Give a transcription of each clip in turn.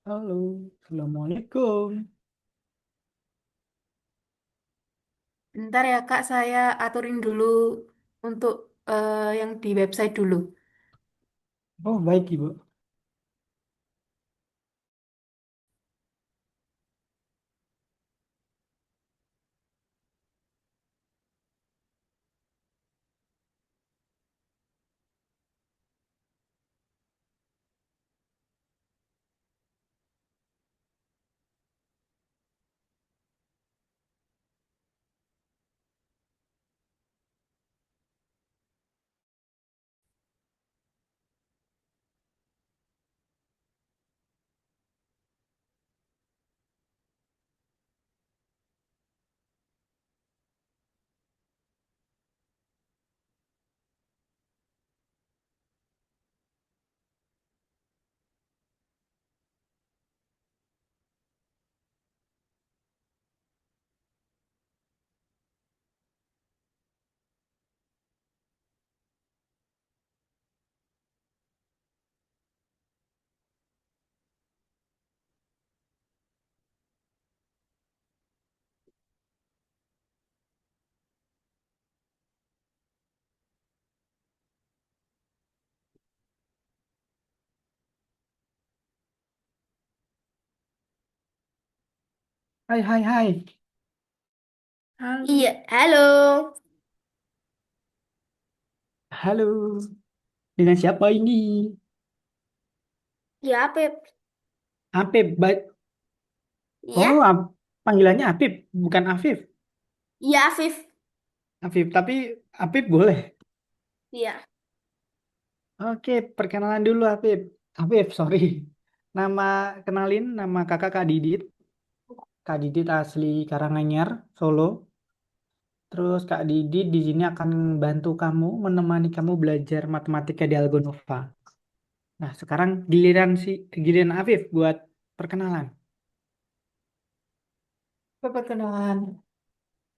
Halo, Assalamualaikum. Bentar ya Kak, saya aturin dulu untuk yang di website dulu. Oh, baik, Ibu. Hai, hai, hai. Halo. Iya, halo. Halo. Dengan siapa ini? Ya, Pep. Apip. Iya, Oh, panggilannya Apip, bukan Afif. iya Afif. Afif, tapi Apip boleh. Iya. Oke, perkenalan dulu Apip. Apip, sorry. Nama, nama kakak Kak Didit. Kak Didit asli Karanganyar, Solo. Terus Kak Didit di sini akan bantu kamu, menemani kamu belajar matematika di Algonova. Nah, sekarang giliran Afif buat perkenalan. Apa perkenalan?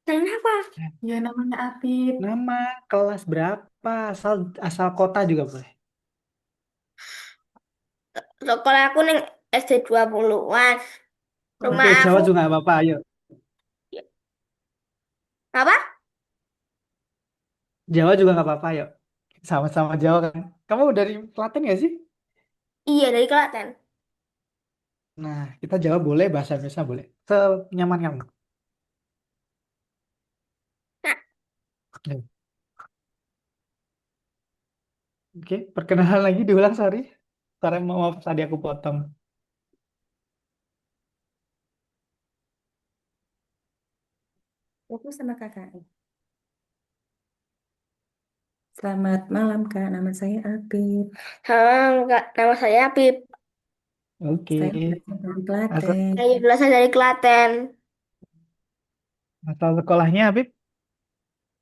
Kenapa? Ya, Ya namanya Afif. nama, kelas berapa, asal asal kota juga boleh. Sekolah aku neng SD 20-an. Rumah Oke, aku. Jawa juga nggak apa-apa, ayo. Apa? Jawa juga nggak apa-apa, ayo. Sama-sama Jawa kan. Kamu dari Klaten nggak sih? Iya, dari Klaten. Nah, kita Jawa boleh, bahasa Indonesia boleh. Senyaman kamu. Nah, Ya. Oke, perkenalan lagi diulang, sorry. Sorry, maaf tadi aku potong. aku sama kakak. Selamat malam Kak, nama saya Apip. Halo Kak, nama saya Apip. Oke. Saya berasal dari Asal, Klaten. Saya berasal dari Klaten. asal sekolahnya, Habib?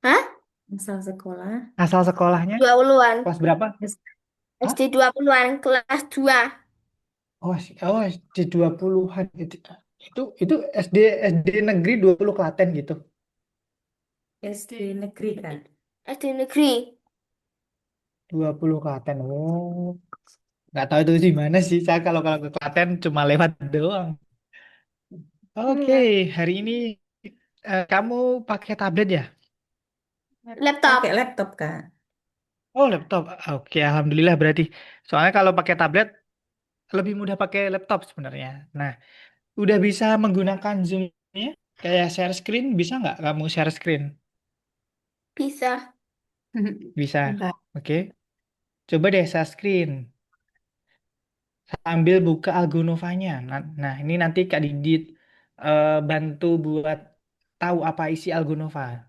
Hah? Asal sekolah Asal sekolahnya? 20-an. Kelas berapa? Hah? SD 20-an, kelas 2. Oh, oh SD 20-an itu SD negeri 20 Klaten gitu. SD negeri kan? SD negeri. 20 Klaten. Oh, nggak tahu itu di mana sih. Saya kalau ke Klaten cuma lewat doang. Oke, Iya. hari ini kamu pakai tablet ya? Laptop. Pakai laptop Kak. Oh, laptop. Oke, alhamdulillah berarti. Soalnya kalau pakai tablet lebih mudah pakai laptop sebenarnya. Nah, udah bisa menggunakan Zoom-nya kayak share screen, bisa nggak kamu share screen? Bisa. Bisa. Enggak. Oke. Coba deh share screen sambil buka Algonovanya. Nah, ini nanti Kak Didit bantu buat tahu apa isi Algonova.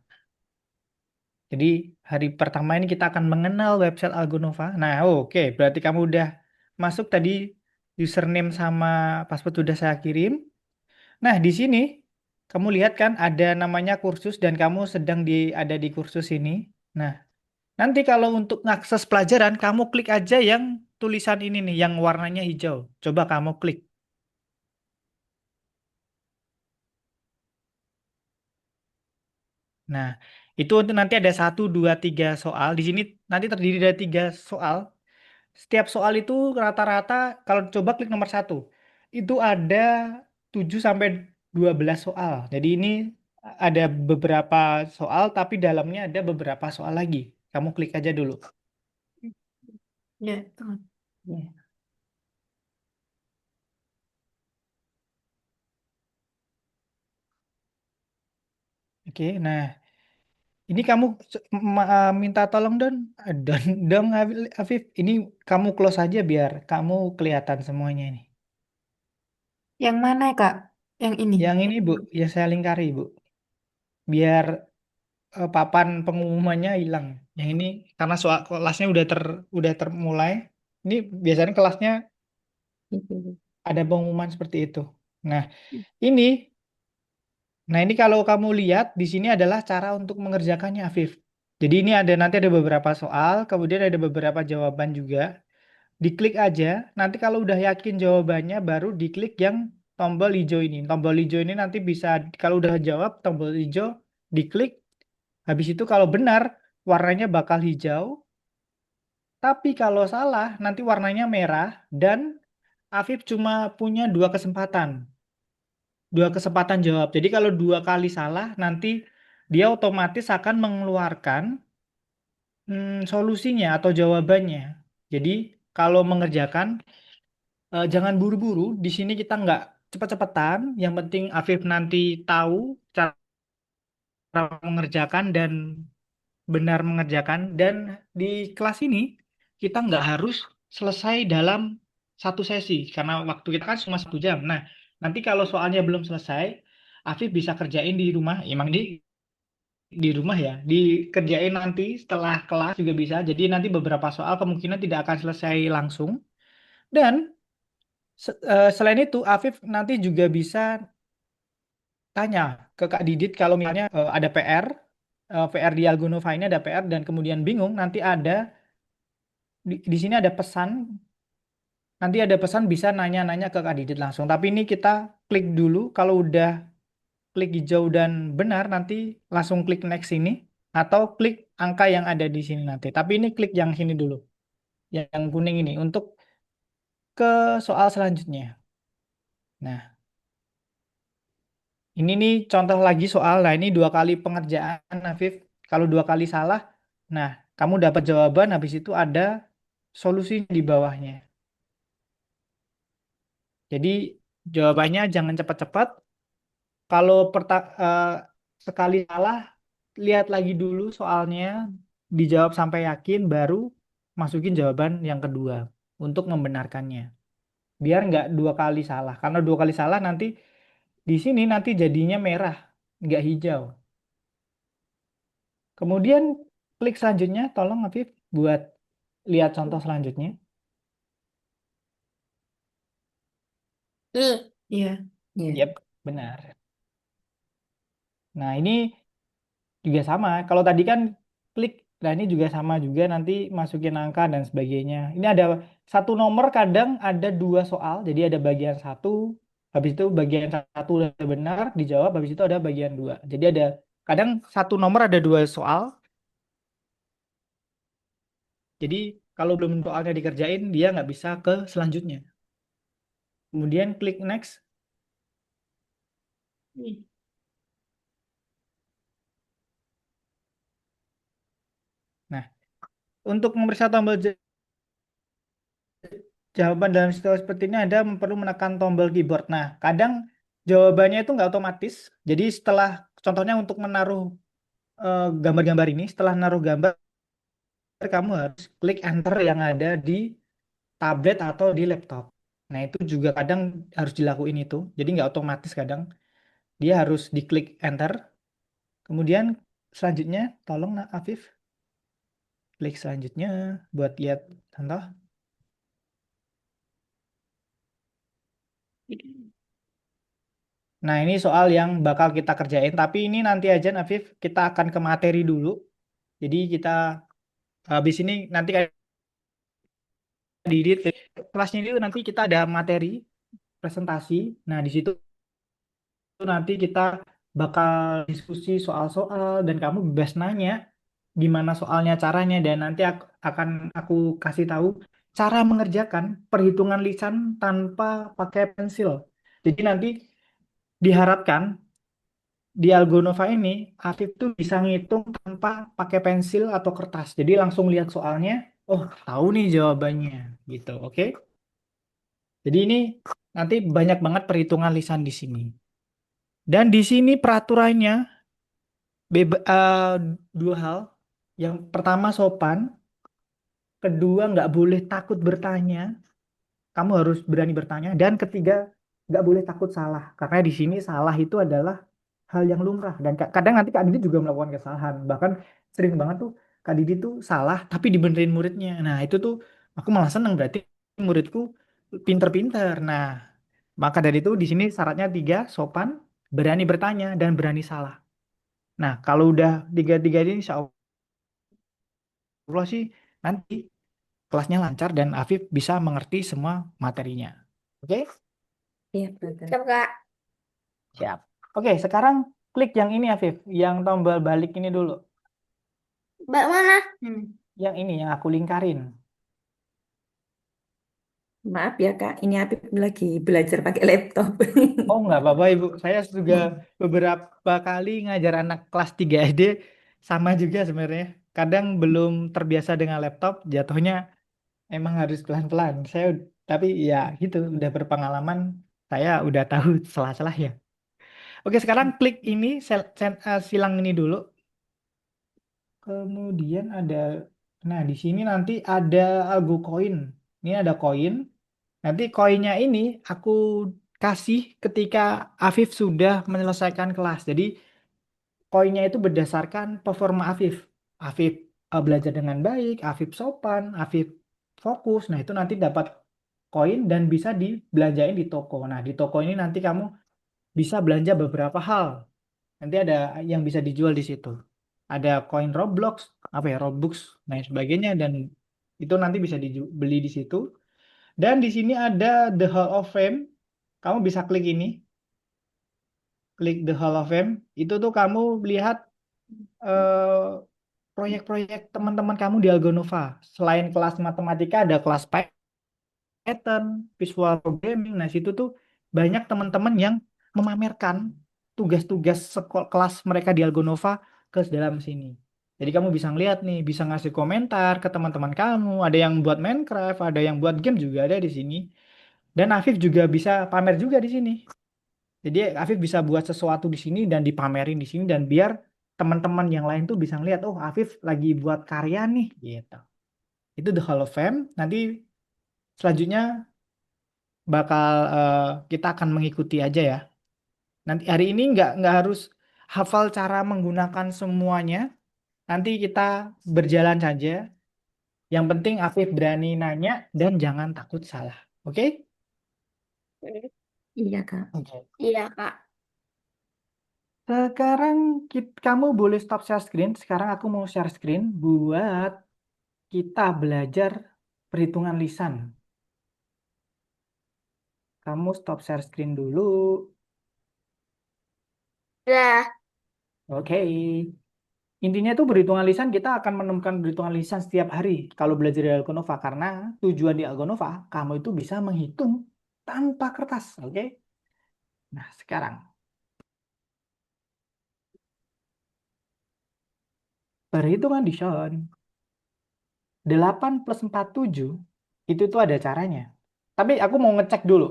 Jadi hari pertama ini kita akan mengenal website Algonova. Nah, oke, berarti kamu udah masuk tadi username sama password sudah saya kirim. Nah, di sini kamu lihat kan ada namanya kursus dan kamu ada di kursus ini. Nah, nanti kalau untuk mengakses pelajaran, kamu klik aja yang tulisan ini nih, yang warnanya hijau. Coba kamu klik. Nah, itu untuk nanti ada satu, dua, tiga soal. Di sini nanti terdiri dari tiga soal. Setiap soal itu rata-rata, kalau coba klik nomor satu. Itu ada 7 sampai 12 soal. Jadi ini ada beberapa soal, tapi dalamnya ada beberapa soal lagi. Kamu klik aja dulu. Ya, teman. Ya. Oke, nah ini kamu minta tolong don, dong Afif. Ini kamu close aja biar kamu kelihatan semuanya ini. Yang mana, Kak? Yang ini. Yang ini Bu, ya saya lingkari Bu, biar papan pengumumannya hilang. Yang ini karena soal kelasnya udah termulai. Ini biasanya kelasnya ada pengumuman seperti itu. Nah, ini ini kalau kamu lihat di sini adalah cara untuk mengerjakannya, Afif. Jadi ini ada nanti ada beberapa soal, kemudian ada beberapa jawaban juga. Diklik aja. Nanti kalau udah yakin jawabannya, baru diklik yang tombol hijau ini. Tombol hijau ini nanti bisa kalau udah jawab tombol hijau diklik. Habis itu kalau benar warnanya bakal hijau. Tapi kalau salah nanti warnanya merah dan Afif cuma punya dua kesempatan jawab. Jadi kalau dua kali salah, nanti dia otomatis akan mengeluarkan solusinya atau jawabannya. Jadi kalau mengerjakan, jangan buru-buru. Di sini kita nggak cepet-cepetan. Yang penting Afif nanti tahu cara mengerjakan dan benar mengerjakan. Dan di kelas ini kita nggak harus selesai dalam satu sesi karena waktu kita kan cuma 1 jam. Nah, nanti kalau soalnya belum selesai, Afif bisa kerjain di rumah. Emang di rumah ya, dikerjain nanti setelah kelas juga bisa. Jadi nanti beberapa soal kemungkinan tidak akan selesai langsung. Dan selain itu, Afif nanti juga bisa tanya ke Kak Didit kalau misalnya ada PR, PR di Algonova ini ada PR dan kemudian bingung, nanti ada di sini ada pesan, nanti ada pesan bisa nanya-nanya ke Kak Didit langsung. Tapi ini kita klik dulu, kalau udah klik hijau dan benar, nanti langsung klik next ini, atau klik angka yang ada di sini nanti. Tapi ini klik yang sini dulu, yang kuning ini, untuk ke soal selanjutnya. Nah, ini nih contoh lagi soal. Nah, ini 2 kali pengerjaan, Afif. Kalau 2 kali salah, nah kamu dapat jawaban. Habis itu ada solusi di bawahnya. Jadi jawabannya jangan cepat-cepat. Kalau sekali salah, lihat lagi dulu soalnya, dijawab sampai yakin, baru masukin jawaban yang kedua untuk membenarkannya. Biar nggak 2 kali salah. Karena 2 kali salah nanti di sini nanti jadinya merah, nggak hijau. Kemudian klik selanjutnya, tolong Afif buat lihat contoh selanjutnya. Iya. Iya. Yep, benar. Nah, ini juga sama. Kalau tadi kan klik, nah ini juga sama juga nanti masukin angka dan sebagainya. Ini ada satu nomor kadang ada 2 soal, jadi ada bagian satu, habis itu bagian satu udah benar dijawab, habis itu ada bagian dua. Jadi ada kadang satu nomor ada 2 soal. Jadi kalau belum soalnya dikerjain, dia nggak bisa ke selanjutnya. Kemudian klik next. Nah, untuk memeriksa tombol jawaban dalam situasi seperti ini Anda perlu menekan tombol keyboard. Nah, kadang jawabannya itu nggak otomatis. Jadi setelah contohnya untuk menaruh gambar-gambar ini, setelah naruh gambar, kamu harus klik enter yang ada di tablet atau di laptop. Nah, itu juga kadang harus dilakuin itu. Jadi nggak otomatis kadang. Dia harus diklik enter. Kemudian selanjutnya, tolong Afif, klik selanjutnya buat lihat contoh. Nah, ini soal yang bakal kita kerjain, tapi ini nanti aja, Nafif, kita akan ke materi dulu. Jadi kita habis ini nanti kayak di kelasnya itu nanti kita ada materi presentasi. Nah, di situ nanti kita bakal diskusi soal-soal dan kamu bebas nanya gimana soalnya caranya dan nanti akan aku kasih tahu cara mengerjakan perhitungan lisan tanpa pakai pensil. Jadi nanti diharapkan di Algonova ini Afif tuh bisa ngitung tanpa pakai pensil atau kertas. Jadi langsung lihat soalnya, oh tahu nih jawabannya gitu. Oke? Jadi ini nanti banyak banget perhitungan lisan di sini. Dan di sini peraturannya dua hal. Yang pertama sopan, kedua nggak boleh takut bertanya. Kamu harus berani bertanya. Dan ketiga, nggak boleh takut salah. Karena di sini salah itu adalah hal yang lumrah. Dan kadang nanti Kak Didi juga melakukan kesalahan. Bahkan sering banget tuh Kak Didi tuh salah, tapi dibenerin muridnya. Nah itu tuh aku malah seneng. Berarti muridku pinter-pinter. Nah, maka dari itu di sini syaratnya tiga, sopan, berani bertanya, dan berani salah. Nah, kalau udah tiga-tiga ini insya Allah sih nanti kelasnya lancar dan Afif bisa mengerti semua materinya. Oke? Iya, betul. Siap, Kak. Siap. Oke, sekarang klik yang ini Afif, yang tombol balik ini dulu. Mbak mana? Yang ini yang aku lingkarin. Maaf ya Kak, ini Apip lagi belajar pakai laptop. Oh, nggak apa-apa Ibu. Saya juga beberapa kali ngajar anak kelas 3 SD sama juga sebenarnya. Kadang belum terbiasa dengan laptop, jatuhnya emang harus pelan-pelan. Tapi ya gitu, udah berpengalaman, saya udah tahu salah-salahnya. Oke, sekarang klik ini silang ini dulu. Kemudian nah di sini nanti ada algo koin. Ini ada koin. Nanti koinnya ini aku kasih ketika Afif sudah menyelesaikan kelas. Jadi koinnya itu berdasarkan performa Afif. Afif belajar dengan baik, Afif sopan, Afif fokus. Nah itu nanti dapat koin dan bisa dibelanjain di toko. Nah di toko ini nanti kamu bisa belanja beberapa hal. Nanti ada yang bisa dijual di situ. Ada koin Roblox, apa ya, Robux, dan lain sebagainya dan itu nanti bisa dibeli di situ. Dan di sini ada The Hall of Fame. Kamu bisa klik ini, klik The Hall of Fame. Itu tuh kamu lihat eh, proyek-proyek teman-teman kamu di Algonova. Selain kelas matematika ada kelas Python, visual programming. Nah, situ tuh banyak teman-teman yang memamerkan tugas-tugas kelas mereka di Algonova ke dalam sini. Jadi kamu bisa ngeliat nih, bisa ngasih komentar ke teman-teman kamu. Ada yang buat Minecraft, ada yang buat game juga ada di sini. Dan Afif juga bisa pamer juga di sini. Jadi Afif bisa buat sesuatu di sini dan dipamerin di sini dan biar teman-teman yang lain tuh bisa ngeliat, oh Afif lagi buat karya nih, gitu. Itu The Hall of Fame. Nanti selanjutnya bakal kita akan mengikuti aja ya. Nanti hari ini nggak harus hafal cara menggunakan semuanya. Nanti kita berjalan saja. Yang penting Afif berani nanya dan jangan takut salah. Oke? Iya Kak. Oke. Iya, Kak. Sekarang kamu boleh stop share screen. Sekarang aku mau share screen buat kita belajar perhitungan lisan. Kamu stop share screen dulu. Udah. Oke. Intinya tuh perhitungan lisan kita akan menemukan perhitungan lisan setiap hari kalau belajar di Algonova karena tujuan di Algonova kamu itu bisa menghitung tanpa kertas, oke? Nah, sekarang perhitungan lisan 8 plus 47 itu tuh ada caranya. Tapi aku mau ngecek dulu.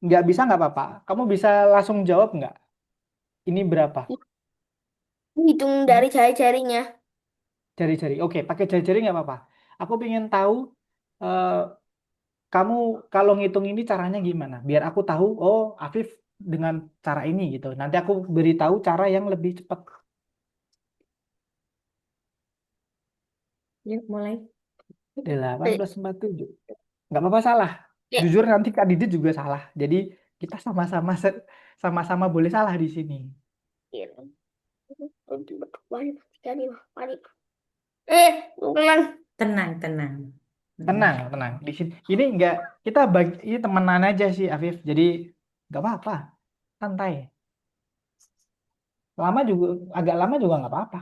Nggak bisa nggak apa-apa. Kamu bisa langsung jawab nggak? Ini berapa? Hitung Hmm? dari jari-jarinya. Jari-jari. Oke, pakai jari-jari nggak apa-apa. Aku pengen tahu eh, kamu kalau ngitung ini caranya gimana? Biar aku tahu, oh Afif dengan cara ini gitu. Nanti aku beritahu cara yang lebih cepat. Yuk, mulai. 8 Eh, plus 47. Nggak apa-apa salah. Ya. Jujur nanti Kak Didit juga salah. Jadi kita sama-sama sama-sama boleh salah di sini. Iya. Banyak sekali, panik. Eh, bukan. Tenang, tenang. Hmm. Tenang, tenang. Di sini ini nggak kita bagi ini temenan aja sih Afif. Jadi nggak apa-apa. Santai. Lama juga agak lama juga nggak apa-apa.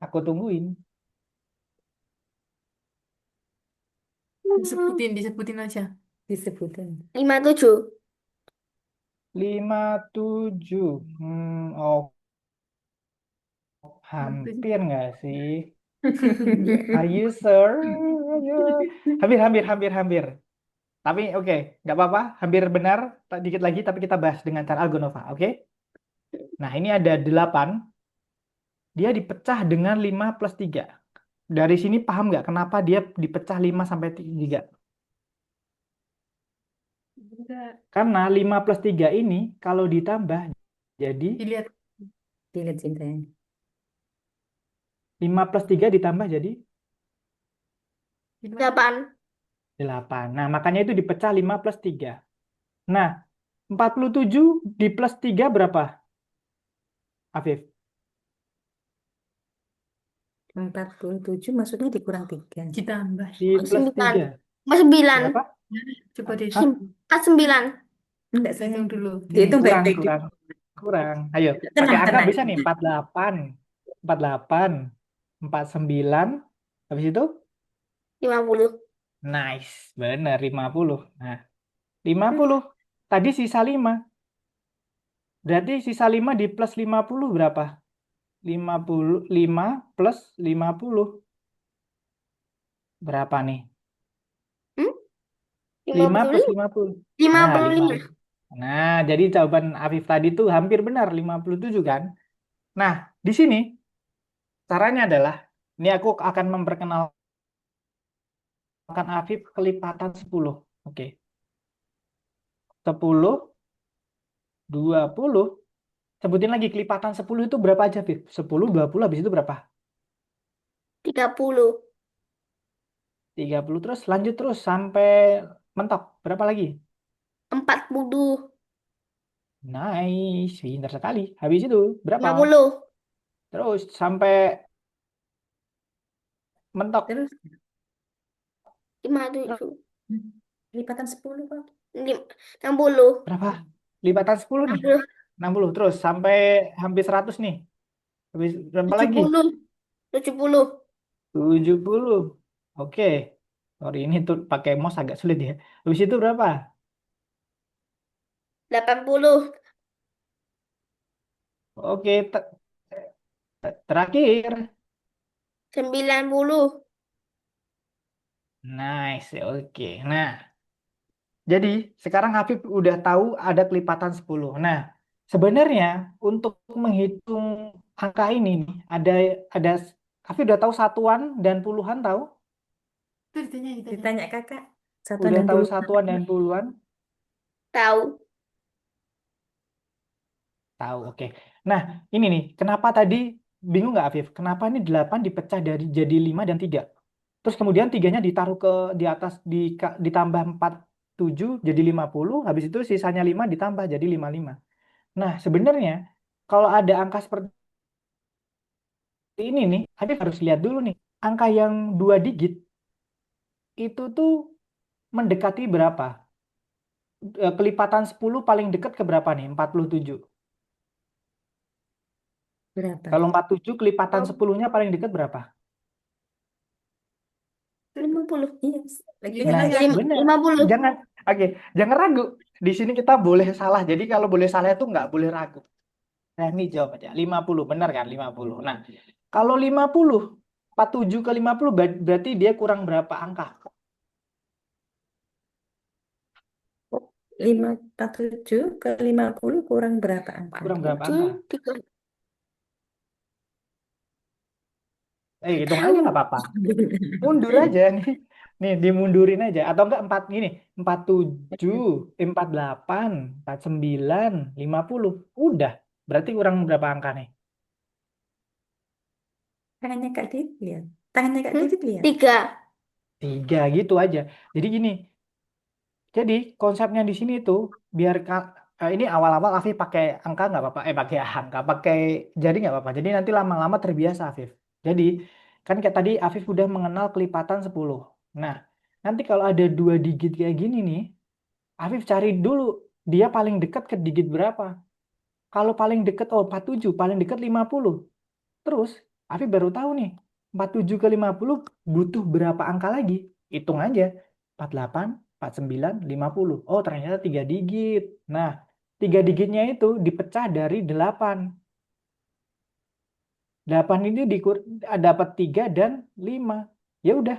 Aku tungguin. Disebutin aja. Disebutin. 57. 57. Oh, hampir nggak sih? Are you sure? Hampir, hampir, hampir, hampir. Tapi oke, nggak apa-apa. Hampir benar. Dikit lagi, tapi kita bahas dengan cara Algonova, oke? Nah, ini ada 8. Dia dipecah dengan 5 plus 3. Dari sini paham nggak kenapa dia dipecah 5 sampai 3? Enggak. Karena 5 plus 3 ini kalau ditambah jadi Dilihat. Dilihat cintanya. 5 plus 3 ditambah jadi 8. 8. Nah, makanya itu dipecah 5 plus 3. Nah, 47 di plus 3 berapa, Afif? 47 maksudnya dikurang 3. Ditambah. Di plus 9. 3. 9. Berapa? Coba deh. Hah? 9. Enggak, saya Hitung dulu. dihitung Kurang, baik-baik dulu. kurang. Kurang. Ayo, Tenang, pakai angka tenang. bisa nih. 48. 48. 49. Habis itu? 50. Nice. Benar, 50. Nah, 50. Tadi sisa 5. Berarti sisa 5 di plus 50 berapa? 55 plus 50. Berapa nih? Hmm? 5 plus 55. 50. Nah, 55. 5. Nah, jadi jawaban Afif tadi tuh hampir benar, 57 kan? Nah, di sini caranya adalah, ini aku akan memperkenalkan Afif kelipatan 10. Oke. 10, 20. Sebutin lagi kelipatan 10 itu berapa aja, Afif? 10, 20, habis itu berapa? 30. 30, terus lanjut terus sampai mentok. Berapa lagi? 40. Nice, pintar sekali. Habis itu berapa? 50. Terus sampai mentok. Terus 57. lipatan 10 Pak. 60. Berapa? Lipatan 10 nih. 60. 60 terus sampai hampir 100 nih. Habis berapa lagi? 70. 70. 70. Oke. Sorry, ini tuh pakai mouse agak sulit ya. Habis itu berapa? 80. Oke, terakhir. 90. Nice. Oke. Nah, jadi sekarang Habib udah tahu ada kelipatan 10. Nah, sebenarnya untuk menghitung angka ini nih, ada Habib udah tahu satuan dan puluhan tahu? Itu ditanya. Ditanya kakak. Satuan Udah dan tahu puluhan. satuan dan puluhan? Tahu. Tahu, oke. Nah, ini nih, kenapa tadi bingung nggak Afif? Kenapa ini 8 dipecah dari jadi 5 dan 3? Terus kemudian tiganya ditaruh ke di atas ditambah 4 7 jadi 50, habis itu sisanya 5 ditambah jadi 55. Nah, sebenarnya kalau ada angka seperti ini nih, Afif harus lihat dulu nih, angka yang 2 digit itu tuh mendekati berapa? Kelipatan 10 paling dekat ke berapa nih? 47. Berapa? Kalau 47 kelipatan 10-nya paling dekat berapa? 50. Iya. Lagi Nah, lagi. benar. 50. Jangan, oke, jangan ragu. Di sini kita boleh salah. Jadi kalau boleh salah itu nggak boleh ragu. Nah, ini jawabannya 50, benar kan? 50. Nah, kalau 50, 47 ke 50 berarti dia kurang berapa angka? 57 ke 50 kurang berapa angka? Kurang berapa angka? 7. 3. Hitung aja nggak apa-apa. Mundur aja nih. Nih, dimundurin aja. Atau enggak 4 gini. 47, 48, 49, 50. Udah. Berarti kurang berapa angka nih? Tangannya Kak Didit lihat. Tangannya Kak Didit lihat. 3. 3 gitu aja. Jadi gini. Jadi konsepnya di sini itu biar ini awal-awal Afif pakai angka nggak apa-apa, pakai angka, pakai jari nggak apa-apa. Jadi nanti lama-lama terbiasa Afif. Jadi kan kayak tadi Afif udah mengenal kelipatan 10. Nah, nanti kalau ada 2 digit kayak gini nih, Afif cari dulu dia paling dekat ke digit berapa. Kalau paling dekat 47, paling dekat 50. Terus Afif baru tahu nih 47 ke 50 butuh berapa angka lagi. Hitung aja. 48, 49, 50. Oh, ternyata 3 digit. Nah, 3 digitnya itu dipecah dari 8. 8 ini dapat 3 dan 5. Ya udah,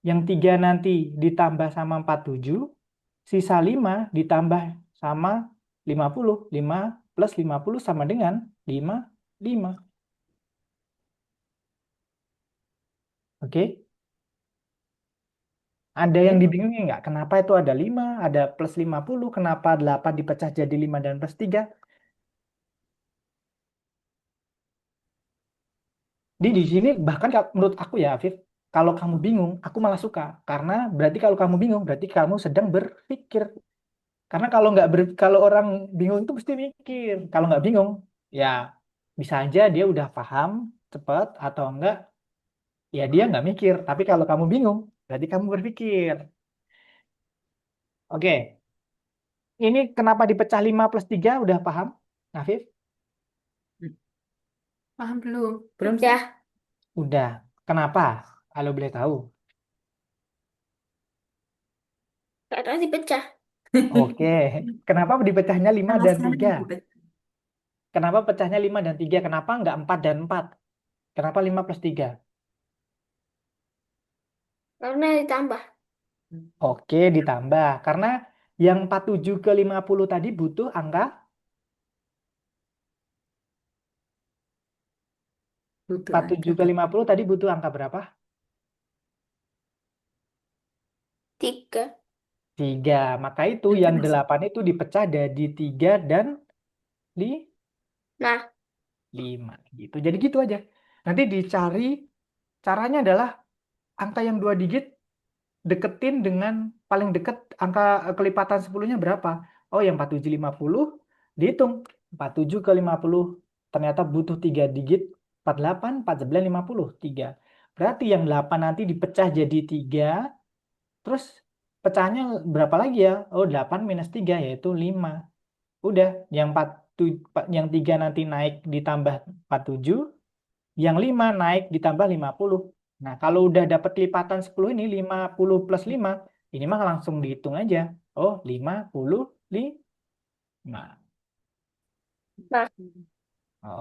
yang 3 nanti ditambah sama 47, sisa 5 ditambah sama 50. 5 plus 50 sama dengan 5, 5. Oke? Ada yang Oke. dibingungin nggak? Kenapa itu ada 5, ada plus 50, kenapa 8 dipecah jadi 5 dan plus 3? Di sini bahkan menurut aku ya, Afif, kalau kamu bingung, aku malah suka. Karena berarti kalau kamu bingung, berarti kamu sedang berpikir. Karena kalau orang bingung itu mesti mikir. Kalau nggak bingung, ya bisa aja dia udah paham cepat atau enggak, ya dia nggak mikir. Tapi kalau kamu bingung, berarti kamu berpikir. Oke, ini kenapa dipecah 5 plus 3? Udah paham, Afif? Paham belum? Belum sih? Udah. Udah. Kenapa? Kalau boleh tahu. Karena dipecah. Oke. Kenapa dipecahnya 5 dan Alasannya 3? dipecah. Kenapa pecahnya 5 dan 3? Kenapa nggak 4 dan 4? Kenapa 5 plus 3? Karena ditambah. Oke, ditambah. Karena yang 47 ke 50 tadi butuh angka Butuh angka 47 ke 50 tadi butuh angka berapa? 3. 3. Maka itu berarti yang masih 8 itu dipecah jadi 3 dan Nah, 5. Gitu. Jadi gitu aja. Nanti dicari, caranya adalah angka yang 2 digit deketin dengan paling deket angka kelipatan 10-nya berapa? Oh, yang 4750 dihitung. 47 ke 50 ternyata butuh 3 digit. 48, 49, 50. 3. Berarti yang 8 nanti dipecah jadi 3. Terus pecahnya berapa lagi ya? Oh, 8 minus 3 yaitu 5. Udah, yang 3 nanti naik ditambah 47. Yang 5 naik ditambah 50. Nah, kalau udah dapat lipatan 10 ini, 50 plus 5, ini mah langsung dihitung aja. Oh, 55. nah,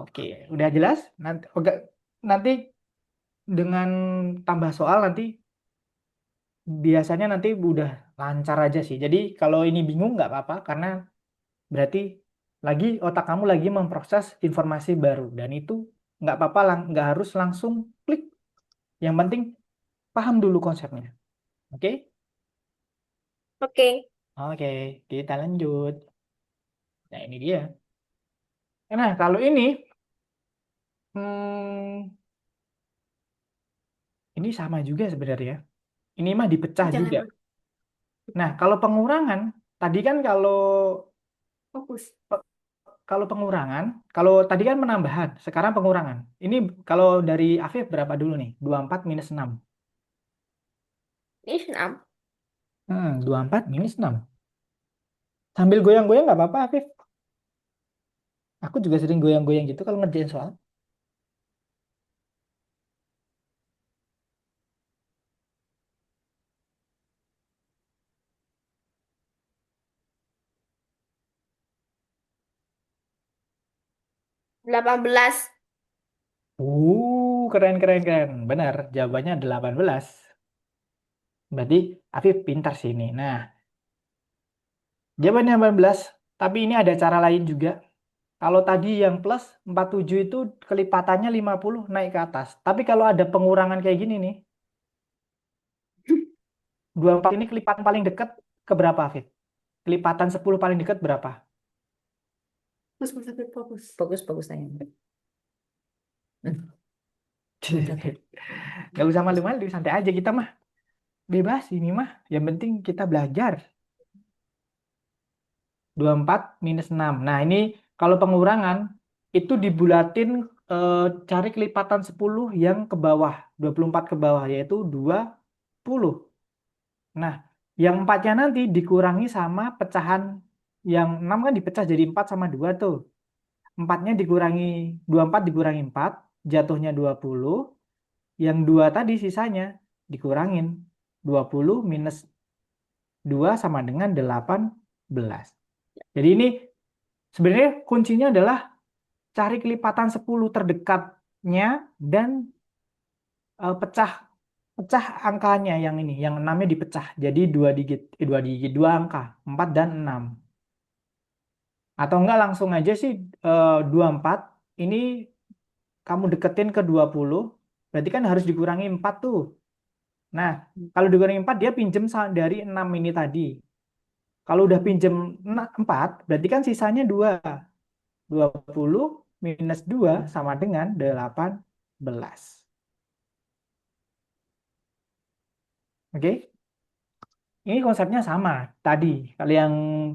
Oke, udah jelas? Nanti dengan tambah soal nanti biasanya nanti udah lancar aja sih. Jadi kalau ini bingung nggak apa-apa, karena berarti otak kamu lagi memproses informasi baru. Dan itu nggak apa-apa, nggak harus langsung klik. Yang penting paham dulu konsepnya. Oke? oke. Oke, kita lanjut. Nah, ini dia. Nah, kalau hmm, ini sama juga sebenarnya. Ini mah dipecah juga. Jangan Nah, kalau pengurangan, tadi kan fokus. kalau pengurangan, kalau tadi kan penambahan, sekarang pengurangan. Ini kalau dari Afif berapa dulu nih? 24 minus 6. Ini 6. 24 minus 6. Sambil goyang-goyang nggak apa-apa, Afif. Aku juga sering goyang-goyang gitu kalau ngerjain soal. 18. Keren, keren, keren. Benar, jawabannya 18. Berarti Afif pintar sih ini. Nah, jawabannya 18, tapi ini ada cara lain juga. Kalau tadi yang plus 47 itu kelipatannya 50 naik ke atas. Tapi kalau ada pengurangan kayak gini nih, 24 ini kelipatan paling dekat ke berapa, Afif? Kelipatan 10 paling dekat berapa? Fokus, fokus, fokus. fokus fokus sayang. Gak usah malu-malu, santai aja kita mah. Bebas ini mah. Yang penting kita belajar. 24 minus 6. Nah, ini kalau pengurangan itu dibulatin, cari kelipatan 10 yang ke bawah, 24 ke bawah, yaitu 20. Nah, yang 4-nya nanti dikurangi sama pecahan, yang 6 kan dipecah jadi 4 sama 2 tuh. 4-nya dikurangi, 24 dikurangi 4, jatuhnya 20. Yang 2 tadi sisanya dikurangin. 20 minus 2 sama dengan 18. Jadi ini sebenarnya kuncinya adalah cari kelipatan 10 terdekatnya dan pecah angkanya yang ini, yang 6-nya dipecah. Jadi 2 angka, 4 dan 6. Atau enggak langsung aja sih 24 ini kamu deketin ke 20, berarti kan harus dikurangi 4 tuh. Nah, kalau dikurangi 4 dia pinjem dari 6 ini tadi. Kalau udah pinjem 4, berarti kan sisanya 2. 20 minus 2 sama dengan 18. Oke? Ini konsepnya sama tadi. Kalau yang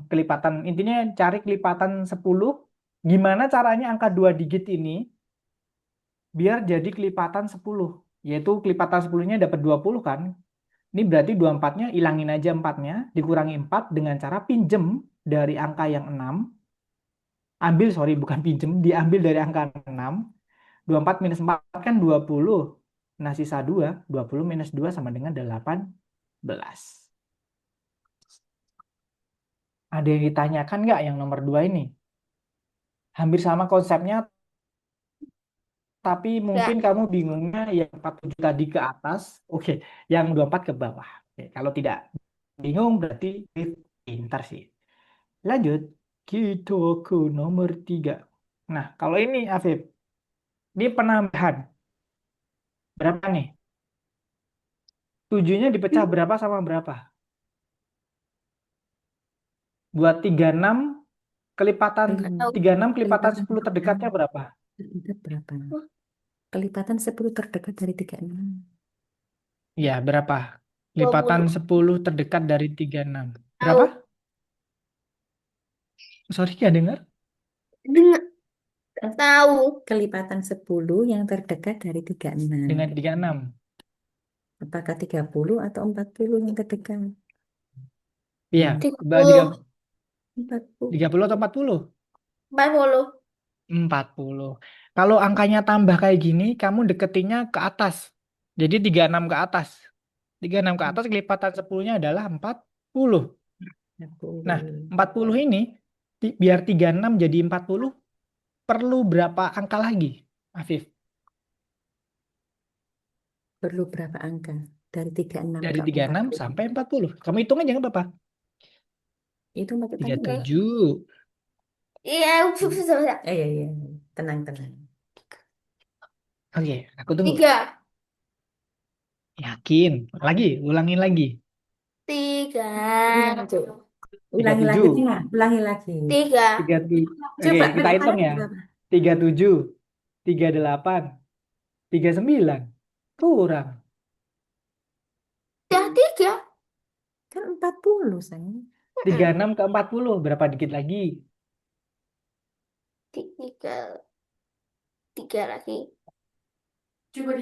kelipatan, intinya cari kelipatan 10. Gimana caranya angka 2 digit ini biar jadi kelipatan 10. Yaitu kelipatan 10-nya dapat 20 kan. Ini berarti 24-nya hilangin aja 4-nya, dikurangi 4 dengan cara pinjem dari angka yang 6. Bukan pinjem, diambil dari angka 6. 24 minus 4 kan 20. Nah, sisa 2, 20 minus 2 sama dengan 18. Ada yang ditanyakan nggak yang nomor 2 ini? Hampir sama konsepnya, tapi mungkin Enggak. kamu bingungnya yang 47 tadi ke atas, oke, yang 24 ke bawah. Oke, kalau tidak bingung berarti pintar sih. Lanjut, kita ke nomor 3. Nah, kalau ini Afif, ini penambahan. Berapa nih? 7-nya dipecah berapa sama berapa? Buat 36 kelipatan Kelipatan Tahu. 36 kelipatan 10 terdekat terdekatnya berapa? berapa? Wah, Kelipatan 10 terdekat dari 36. Iya, berapa? Kelipatan 20. 10 terdekat dari 36. Berapa? Tahu. Sorry, nggak dengar. Dengar. Tahu. Kelipatan 10 yang terdekat dari 36. Dengan 36. Apakah 30 atau 40 yang terdekat? Iya, 30. 40. 30 atau 40? 40. 40. Kalau angkanya tambah kayak gini, kamu deketinnya ke atas. Jadi 36 ke atas. 36 ke atas, kelipatan 10-nya adalah 40. Nah, 40. 40 ini, biar 36 jadi 40, perlu berapa angka lagi, Afif? Perlu berapa angka? Dari 36 Dari ke 36 40. sampai 40. Kamu hitung aja nggak apa-apa. Itu pakai tangan. 37. Iya, susah. Iya, iya. Tenang, tenang. Oke, aku tunggu. 3. Yakin. Lagi, ulangin lagi. 3. Ulangi, Cuk. Ulangi lagi, 37. tengah. Ulangi lagi. 3. 37. Oke, Coba kita hitung kelipatan ya. berapa? 37, 38, 39. Kurang. Udah 3. Kan 40, sayang. 36 ke 40. Berapa dikit lagi? 3. 3 lagi. Coba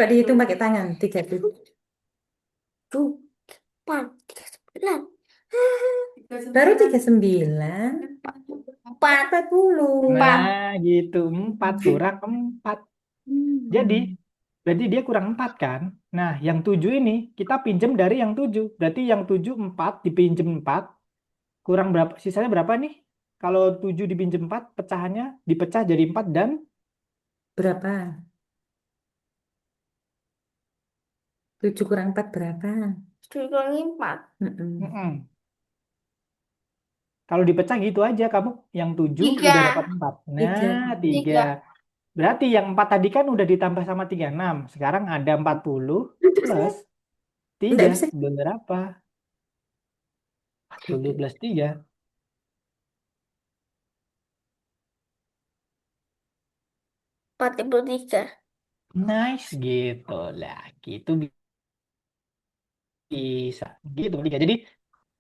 dihitung pakai tangan. 37. Tuh. 4. 39. Baru 39. 4. 40. 4. Nah, gitu. 4 kurang 4. Jadi, berarti dia kurang 4 kan? Nah, yang 7 ini kita pinjem dari yang 7. Berarti yang 7 4 dipinjem 4. Kurang berapa? Sisanya berapa nih? Kalau 7 dipinjem 4, pecahannya dipecah jadi 4 dan Berapa? 7 kurang 4 berapa? 4. Mm-mm. mm-mm. Kalau dipecah gitu aja, kamu yang 7 udah dapat 3. 4. 3. Nah, 3. 3. Berarti yang 4 tadi kan udah ditambah sama 36. Sekarang ada 40 plus Enggak 3. bisa. Berapa? 40 plus 3. 43. Nice gitu lah. Gitu bisa. Gitu. Tiga. Jadi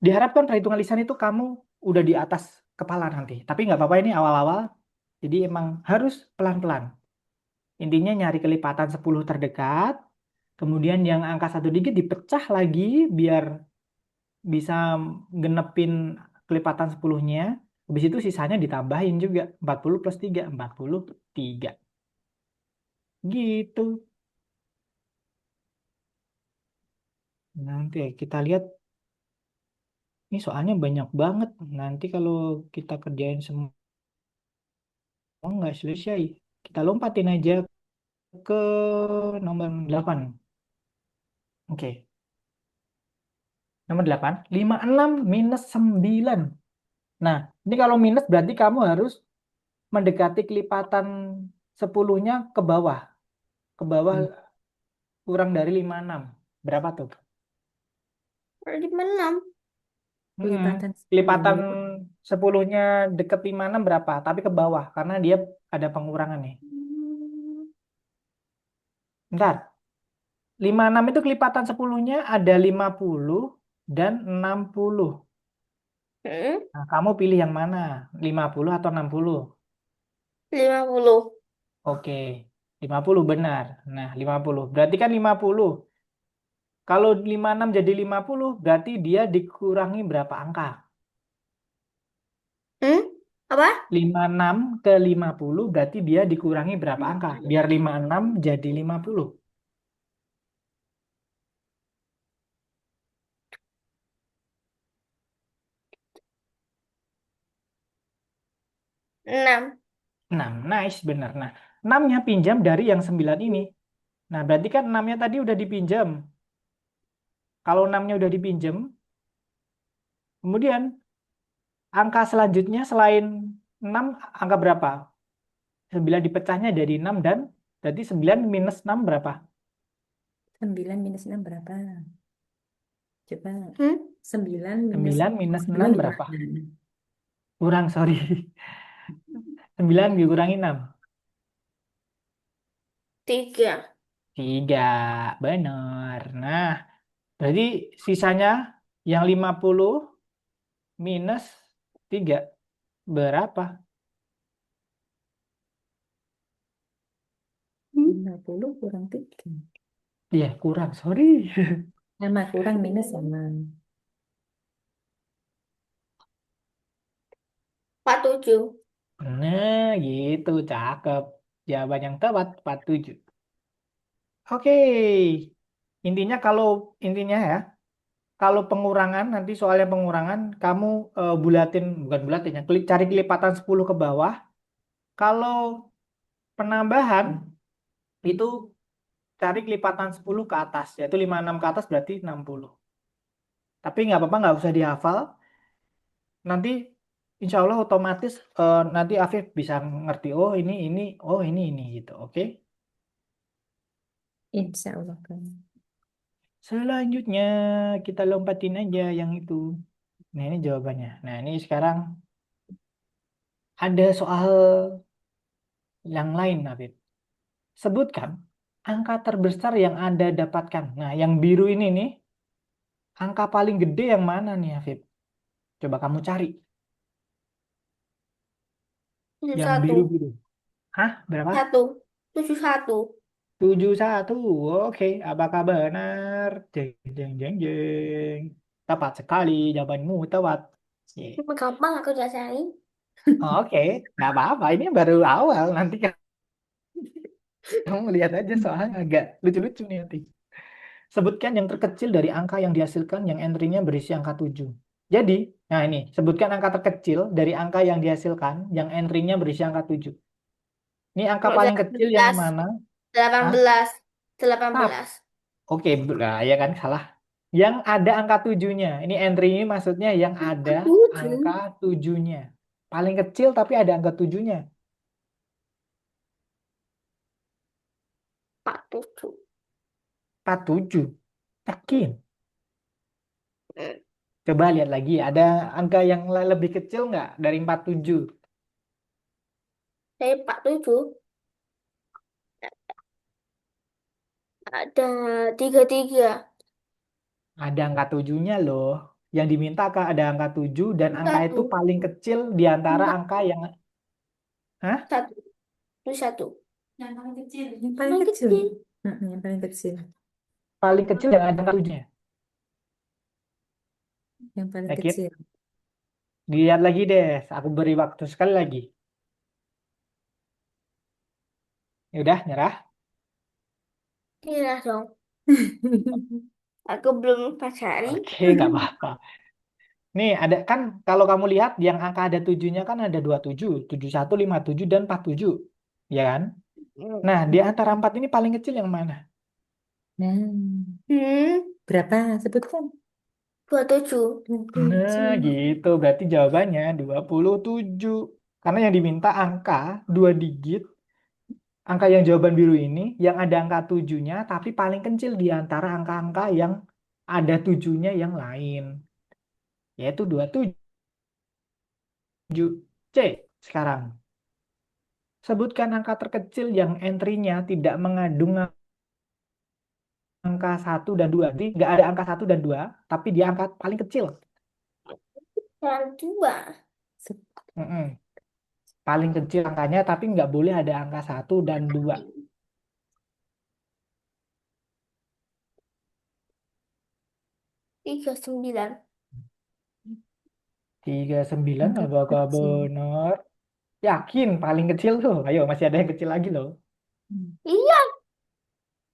diharapkan perhitungan lisan itu kamu udah di atas kepala nanti. Tapi nggak apa-apa ini awal-awal. Jadi emang harus pelan-pelan. Intinya nyari kelipatan 10 terdekat. Kemudian yang angka 1 digit dipecah lagi biar bisa genepin kelipatan 10-nya. Habis itu sisanya ditambahin juga. 40 plus 3. 43. Gitu. Nanti kita lihat Ini soalnya banyak banget. Nanti kalau kita kerjain semua nggak selesai. Kita lompatin aja ke nomor 8. Oke, nomor 8. 56 minus 9. Nah, ini kalau minus berarti kamu harus mendekati kelipatan 10-nya ke bawah. Ke bawah Hmm. kurang dari 56. Berapa tuh? 56. Mm-mm. Kelipatan Kelipatan 10. 10-nya deket 56 berapa? Tapi ke bawah, karena dia ada pengurangan nih. Bentar, 56 itu kelipatan 10-nya ada 50 dan 60. Hmm, Nah, kamu pilih yang mana? 50 atau 60? 50. Oke, 50 benar. Nah, 50. Berarti kan 50. Kalau 56 jadi 50, berarti dia dikurangi berapa angka? Hmm? Apa? 56 ke 50 berarti dia dikurangi berapa angka? Biar 56 jadi 50. 6. 6, nice, benar. Nah, 6-nya pinjam dari yang 9 ini. Nah, berarti kan 6-nya tadi udah dipinjam. Kalau 6-nya udah dipinjam, kemudian angka selanjutnya selain 6, angka berapa? 9 dipecahnya dari 6 dan berarti 9 minus 6 berapa? 9 minus 6 berapa? Coba. Hmm? 9 minus 9 minus 2 6 berapa? gimana? Kurang, sorry. 9 dikurangi 6. 3. 3, benar. Nah, berarti sisanya yang 50 minus 3 berapa? 50 kurang 3. Iya, kurang, sorry. Sama kurang minus sama. 47. Nah, gitu, cakep. Jawaban yang tepat, 47. Oke, intinya ya, kalau pengurangan, nanti soalnya pengurangan, kamu bulatin, bukan bulatin ya, cari kelipatan 10 ke bawah. Kalau penambahan, itu cari kelipatan 10 ke atas, yaitu 56 ke atas berarti 60. Tapi nggak apa-apa, nggak usah dihafal. Nanti insya Allah otomatis nanti Afif bisa ngerti, oh ini gitu, oke? Insya Allah kan. Selanjutnya kita lompatin aja yang itu. Nah ini jawabannya. Nah ini sekarang ada soal yang lain, Afif. Sebutkan angka terbesar yang Anda dapatkan. Nah yang biru ini nih, angka paling gede yang mana nih, Afif? Coba kamu cari. Yang 71. biru-biru. Hah? Berapa? 1. 71. 71. Oke, apakah benar? Jeng, jeng, jeng, jeng. Tepat sekali, jawabanmu tepat. Ye. Cuma gampang aku jelasin. Oke, nggak apa-apa. Ini baru awal. Nanti kamu lihat aja soalnya agak lucu-lucu nih nanti. Sebutkan yang terkecil dari angka yang dihasilkan yang entry-nya berisi angka 7. Jadi, nah ini, sebutkan angka terkecil dari angka yang dihasilkan yang entry-nya berisi angka 7. Ini angka Kalau paling kecil yang 18. mana? Hah? 18. Tap. 18. Oke, nah, ya kan salah. Yang ada angka 7-nya. Ini entry ini maksudnya yang ada angka 7. 7-nya. Paling kecil tapi ada angka 7-nya. 47. 47. Yakin? Hmm. Coba lihat lagi. Ada angka yang lebih kecil nggak dari 47? Saya 47. Ada 33. Ada angka 7-nya loh. Yang diminta Kak, ada angka 7 dan angka itu 1. paling kecil di antara angka yang... Hah? 1. Itu 1. Yang paling kecil. Paling kecil. Yang paling kecil. Paling kecil yang ada angka 7-nya. Yang paling Yakin? kecil. Dilihat lagi deh. Aku beri waktu sekali lagi. Ya udah, nyerah. Iya dong. Aku belum pelajari. Oke, nggak apa-apa. Nih ada kan kalau kamu lihat yang angka ada tujuhnya kan ada 27, 71, 57 dan 47. Ya kan? Nah, di antara empat ini paling kecil yang mana? Nah, Hmm, berapa? Sebutkan. 27. Nah, 27. gitu. Berarti jawabannya 27. Karena yang diminta angka dua digit, angka yang jawaban biru ini, yang ada angka tujuhnya, tapi paling kecil di antara angka-angka yang ada tujuhnya yang lain, yaitu 27. C. Sekarang, sebutkan angka terkecil yang entry-nya tidak mengandung angka satu dan 2. Jadi nggak ada angka satu dan 2, tapi dia angka paling kecil. Dan 2. Mm-mm. Paling kecil angkanya, tapi nggak boleh ada angka satu dan 2. 39. 39 Angka apakah kecil. benar? Yakin paling kecil tuh. Ayo, masih ada yang kecil lagi loh. Hmm. Iya,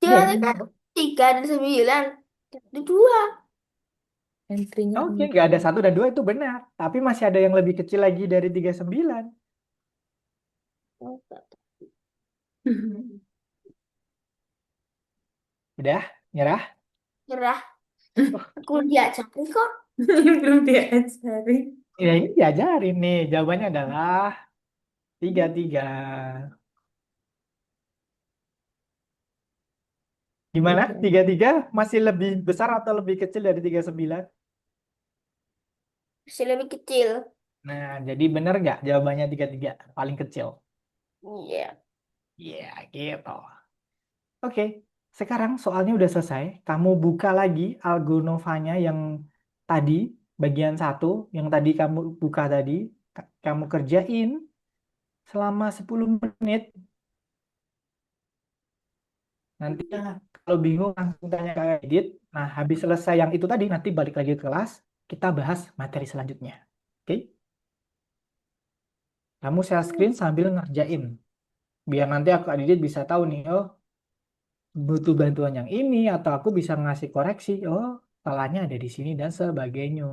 jawabannya kan Benar. 3 dan 9. Itu 2. Entry-nya Oke, ini. nggak ada satu dan 2 itu benar. Tapi masih ada yang lebih kecil lagi dari 39. Udah, nyerah? Nyerah. Aku diajarin kok. Belum diajari. Ya ini diajarin nih. Jawabannya adalah 33. Gimana? Tiga. 33 masih lebih besar atau lebih kecil dari 39? Masih lebih kecil. Nah, jadi benar nggak jawabannya 33 paling kecil? Iya. Iya, gitu. Oke, sekarang soalnya udah selesai. Kamu buka lagi Algonovanya yang tadi, bagian satu, yang tadi kamu buka tadi. Kamu kerjain selama 10 menit. Nanti kalau bingung langsung tanya ke Edit. Nah, habis selesai yang itu tadi, nanti balik lagi ke kelas. Kita bahas materi selanjutnya. Oke? Kamu share screen sambil ngerjain. Biar nanti aku Edit bisa tahu nih, oh butuh bantuan yang ini atau aku bisa ngasih koreksi. Oh, salahnya ada di sini dan sebagainya.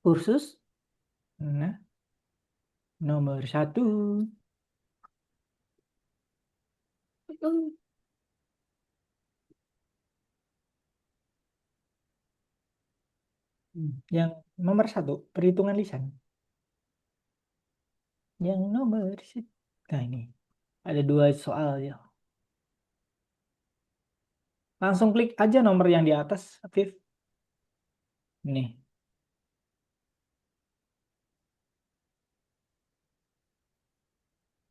Kursus, nah, nomor satu. Yang nomor satu, perhitungan lisan. Yang nomor satu. Nah ini, ada dua soal ya. Langsung klik aja nomor yang di atas, Afif. Nih.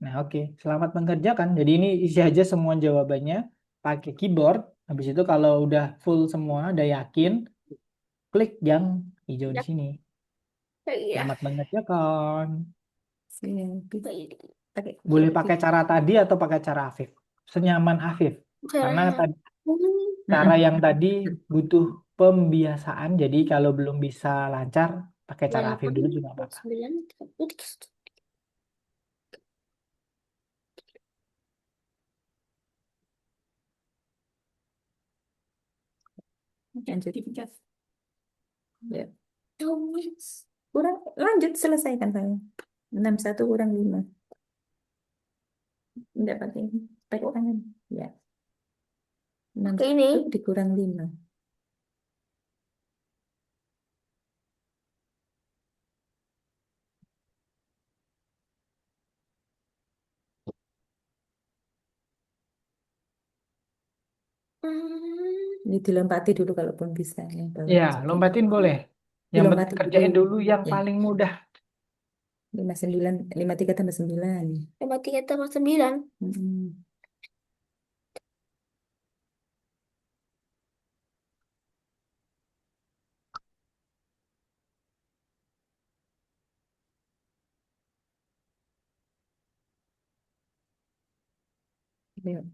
Nah, oke. Selamat mengerjakan. Jadi ini isi aja semua jawabannya pakai keyboard. Habis itu kalau udah full semua, udah yakin, klik yang hijau di sini. Iya. Selamat mengerjakan. Siap. Pakai Boleh keyboard. pakai cara tadi atau pakai cara Afif. Senyaman Afif. Karena Caranya. tadi cara yang tadi butuh pembiasaan. Jadi kalau belum bisa lancar, pakai cara Afif 9, dulu juga nggak apa-apa. 9, 30. Lanjut. Ya. Kurang, lanjut selesaikan saya. 61 kurang 5. Enggak pakai tangan. Ya. Oke 61 ini. dikurang 5. Hmm, Ini dilompati dulu kalaupun bisa. Yang bawah Ya, juga. lompatin boleh. Yang penting Dilompati dulu. kerjain dulu yang Ya. paling mudah. 59, 53 tambah 9. 3 tambah 9. Mm-mm. Yuk.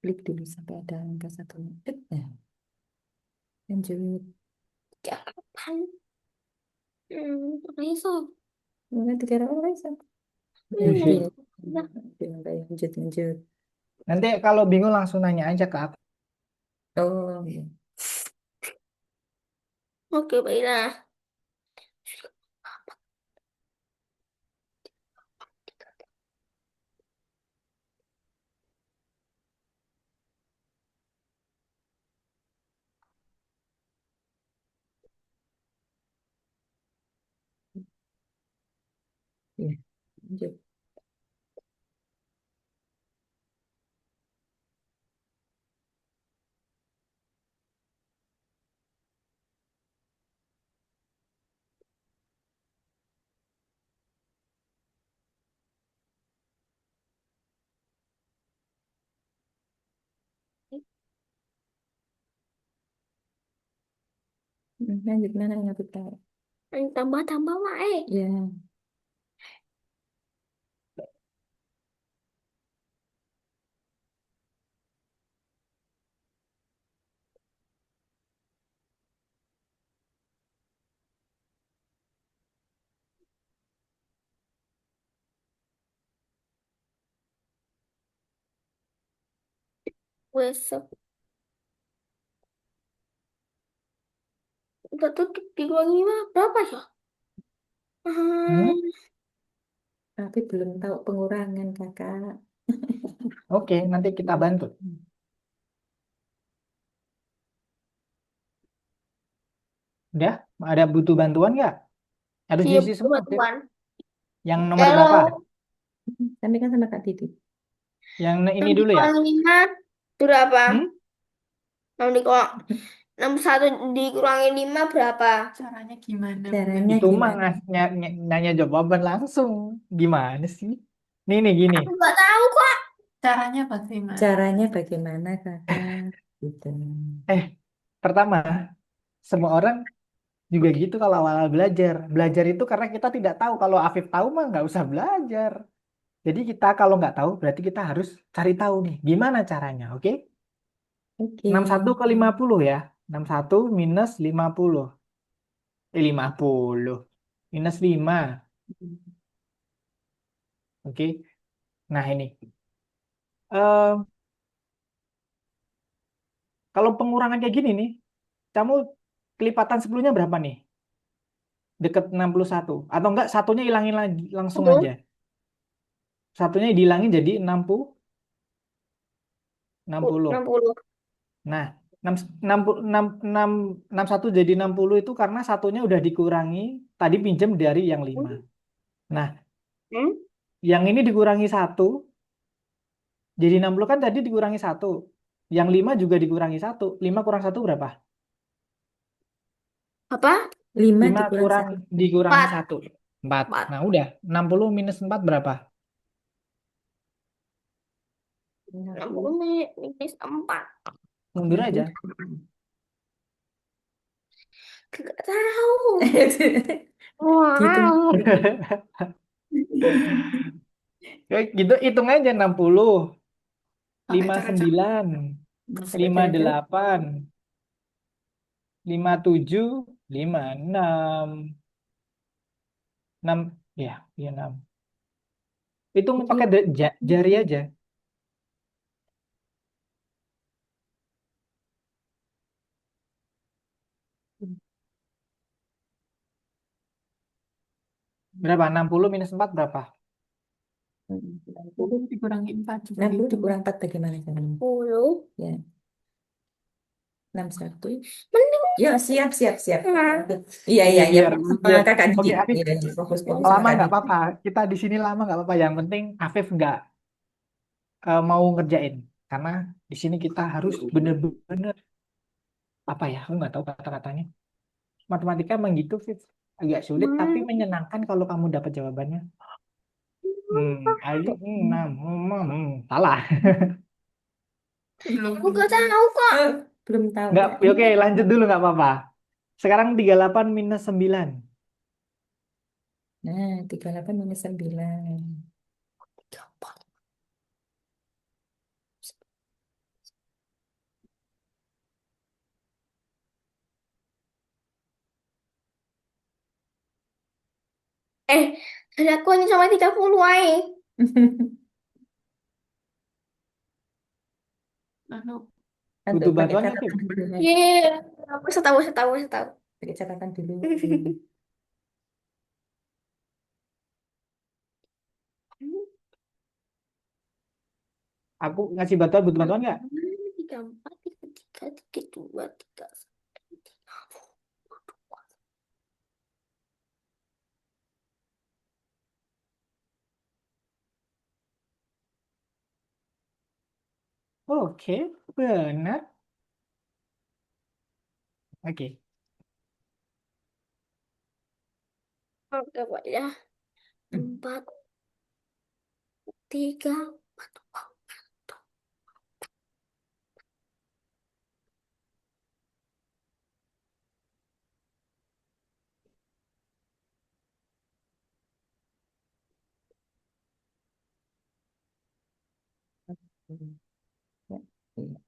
Klik dulu sampai ada angka satunya. Ya. Lanjut. 3,8. Makanya so. Mulai 3,8 bisa. Hmm, Oke. Nah, Oke, lanjut, lanjut. Nanti kalau bingung langsung nanya aja ke aku. Oh, iya. oke, baiklah. Iya, lanjut. Lanjut mana yang aku tahu? Yang tambah-tambah wae. Ya, Wes, udah tutup dikurangi mah berapa ya? Hmm? Hmm, tapi belum tahu pengurangan kakak. Oke, nanti kita bantu. Udah? Ada butuh bantuan nggak? Harus iya diisi semua, Fif. bantuan. Yang nomor berapa? Kalau Kami kan sama Kak Titi. Yang ini yang dulu ya? dikurangi 5 berapa? Hmm? Yang dikurangi 61 dikurangi 5 berapa? Caranya gimana, Bun? Caranya Itu mah gimana? nanya jawaban langsung. Gimana sih? Nih gini. Aku nggak tahu kok. Caranya bagaimana? Caranya bagaimana kakak? Gitu. Eh, pertama, semua orang juga gitu kalau awal belajar. Belajar itu karena kita tidak tahu. Kalau Afif tahu mah nggak usah belajar. Jadi kita kalau nggak tahu, berarti kita harus cari tahu nih. Gimana caranya, oke? Oke. 61 ke 50 ya. 61 minus 50. 50. Minus 5. Oke. Nah ini. Eh, kalau pengurangan kayak gini nih, kamu kelipatan sebelumnya berapa nih? Deket 61. Atau enggak satunya hilangin lagi langsung aja. Itu Satunya dihilangin jadi 60. 60. 60. Nah, 61 jadi 60 itu karena satunya udah dikurangi tadi pinjem dari yang 5. Nah, Hmm? yang ini dikurangi satu jadi 60 kan tadi dikurangi satu. Yang 5 juga dikurangi satu. 5 kurang satu berapa? Apa? 5 5 dikurang kurang 1. dikurangi 4. satu. 4. 4. Nah, udah. 60 minus 4 berapa? 60 minus 4. Mundur aja. Gak tahu. Gitu. Wow. Ya, gitu hitung aja 60, Pakai cara cepet. 59, Pakai cara jauh. 58, 57, 56, 6 ya, ya 6. Hitung pakai jari aja. Berapa? 60 minus 4 berapa? 60 dikurangi 4 juga 60 itu. dikurang 4 bagaimana caranya? 10. Ya, 61. Mending. Ya, siap, siap, siap. Nah. Iya, Oke, iya, iya. biar Fokus sama biar kakak oke Didi. Afif Iya, iya. Fokus sama lama kakak nggak Didi. apa-apa. Kita di sini lama nggak apa-apa. Yang penting Afif nggak mau ngerjain karena di sini kita harus bener-bener apa ya? Aku nggak tahu kata-katanya. Matematika emang gitu, Fif. Agak sulit tapi Hmm. menyenangkan kalau kamu dapat jawabannya. Ali, salah. Belum. Aku gak tahu kok. Belum tahu, Nggak, Kak. oke, lanjut dulu nggak apa-apa. Sekarang 38 minus 9. Nah, 38 minus 9. Eh, dari aku hanya sampai 30 aja. Lalu, Aduh, Butuh pakai bantuan nggak, Kim? catatan dulu. Iya, aku setahu, setahu, setahu. Pakai catatan dulu. Aku ngasih bantuan, butuh bantuan nggak? 34, 33, 32, 31. Oke, benar. Oke. Oke, Pak ya. 4, 3, 4. Ya, iya.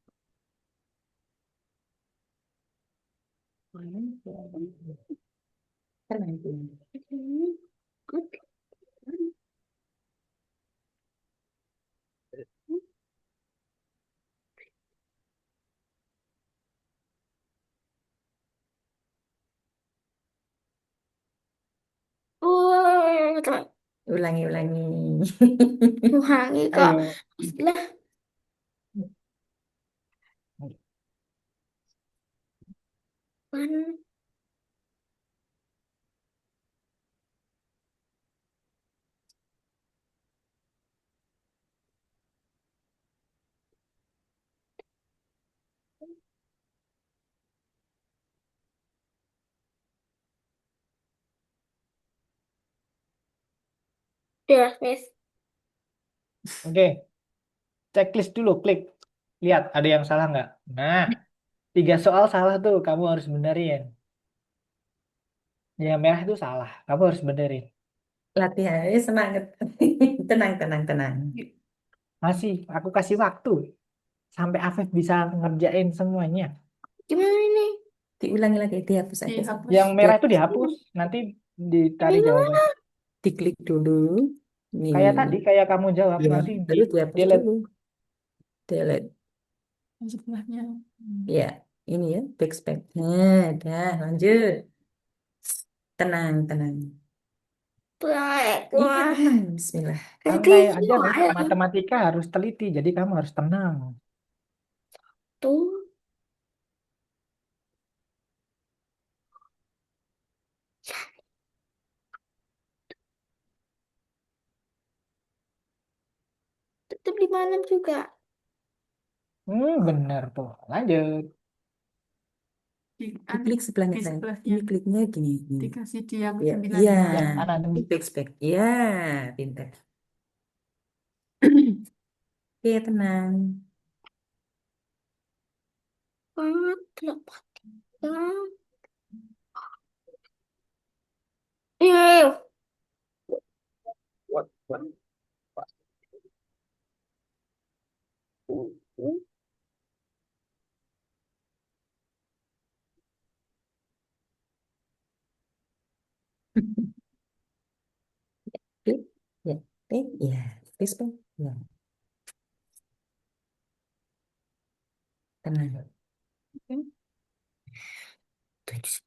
Tenang, tenang. Oh, teman. Ulangi, ulangi. Ulangi, Kak. Ayo. Lah, kan. Ya, Miss. Oke, checklist dulu, klik. Lihat, ada yang salah nggak? Nah, 3 soal salah tuh, kamu harus benerin. Yang merah itu salah, kamu harus benerin. Latihan, semangat. Tenang, tenang, tenang. Masih, aku kasih waktu sampai Afif bisa ngerjain semuanya. Gimana ini? Diulangi lagi, dihapus aja. dihapus. Yang merah itu Dihapus. dihapus, nanti dicari jawaban. Gimana? Diklik dulu. Kayak Nih. tadi, kayak kamu jawab, Ya, nanti di lalu dihapus delete. dulu. Delete. Yang sebelahnya. Ya, ini ya, backspace. Nah, dah, lanjut. Tenang, tenang. Baik, Iya, wah. tenang. Bismillah. Santai Sedih, aja, Nih. wah. Matematika harus teliti, jadi kamu harus tenang. Tuh. Tetap di malam juga. Bener tuh. Lanjut. Diklik sebelahnya, Di sayang. sebelahnya. Ini kliknya gini, gini. Dikasih diam Ya, 9 iya. Yang kanan. Backspace. Ya, pintar. Oke, tenang. 4, 8, 3. Iya. Klik. Ya, klik. Ya, backspace. Ya, tenang. 7.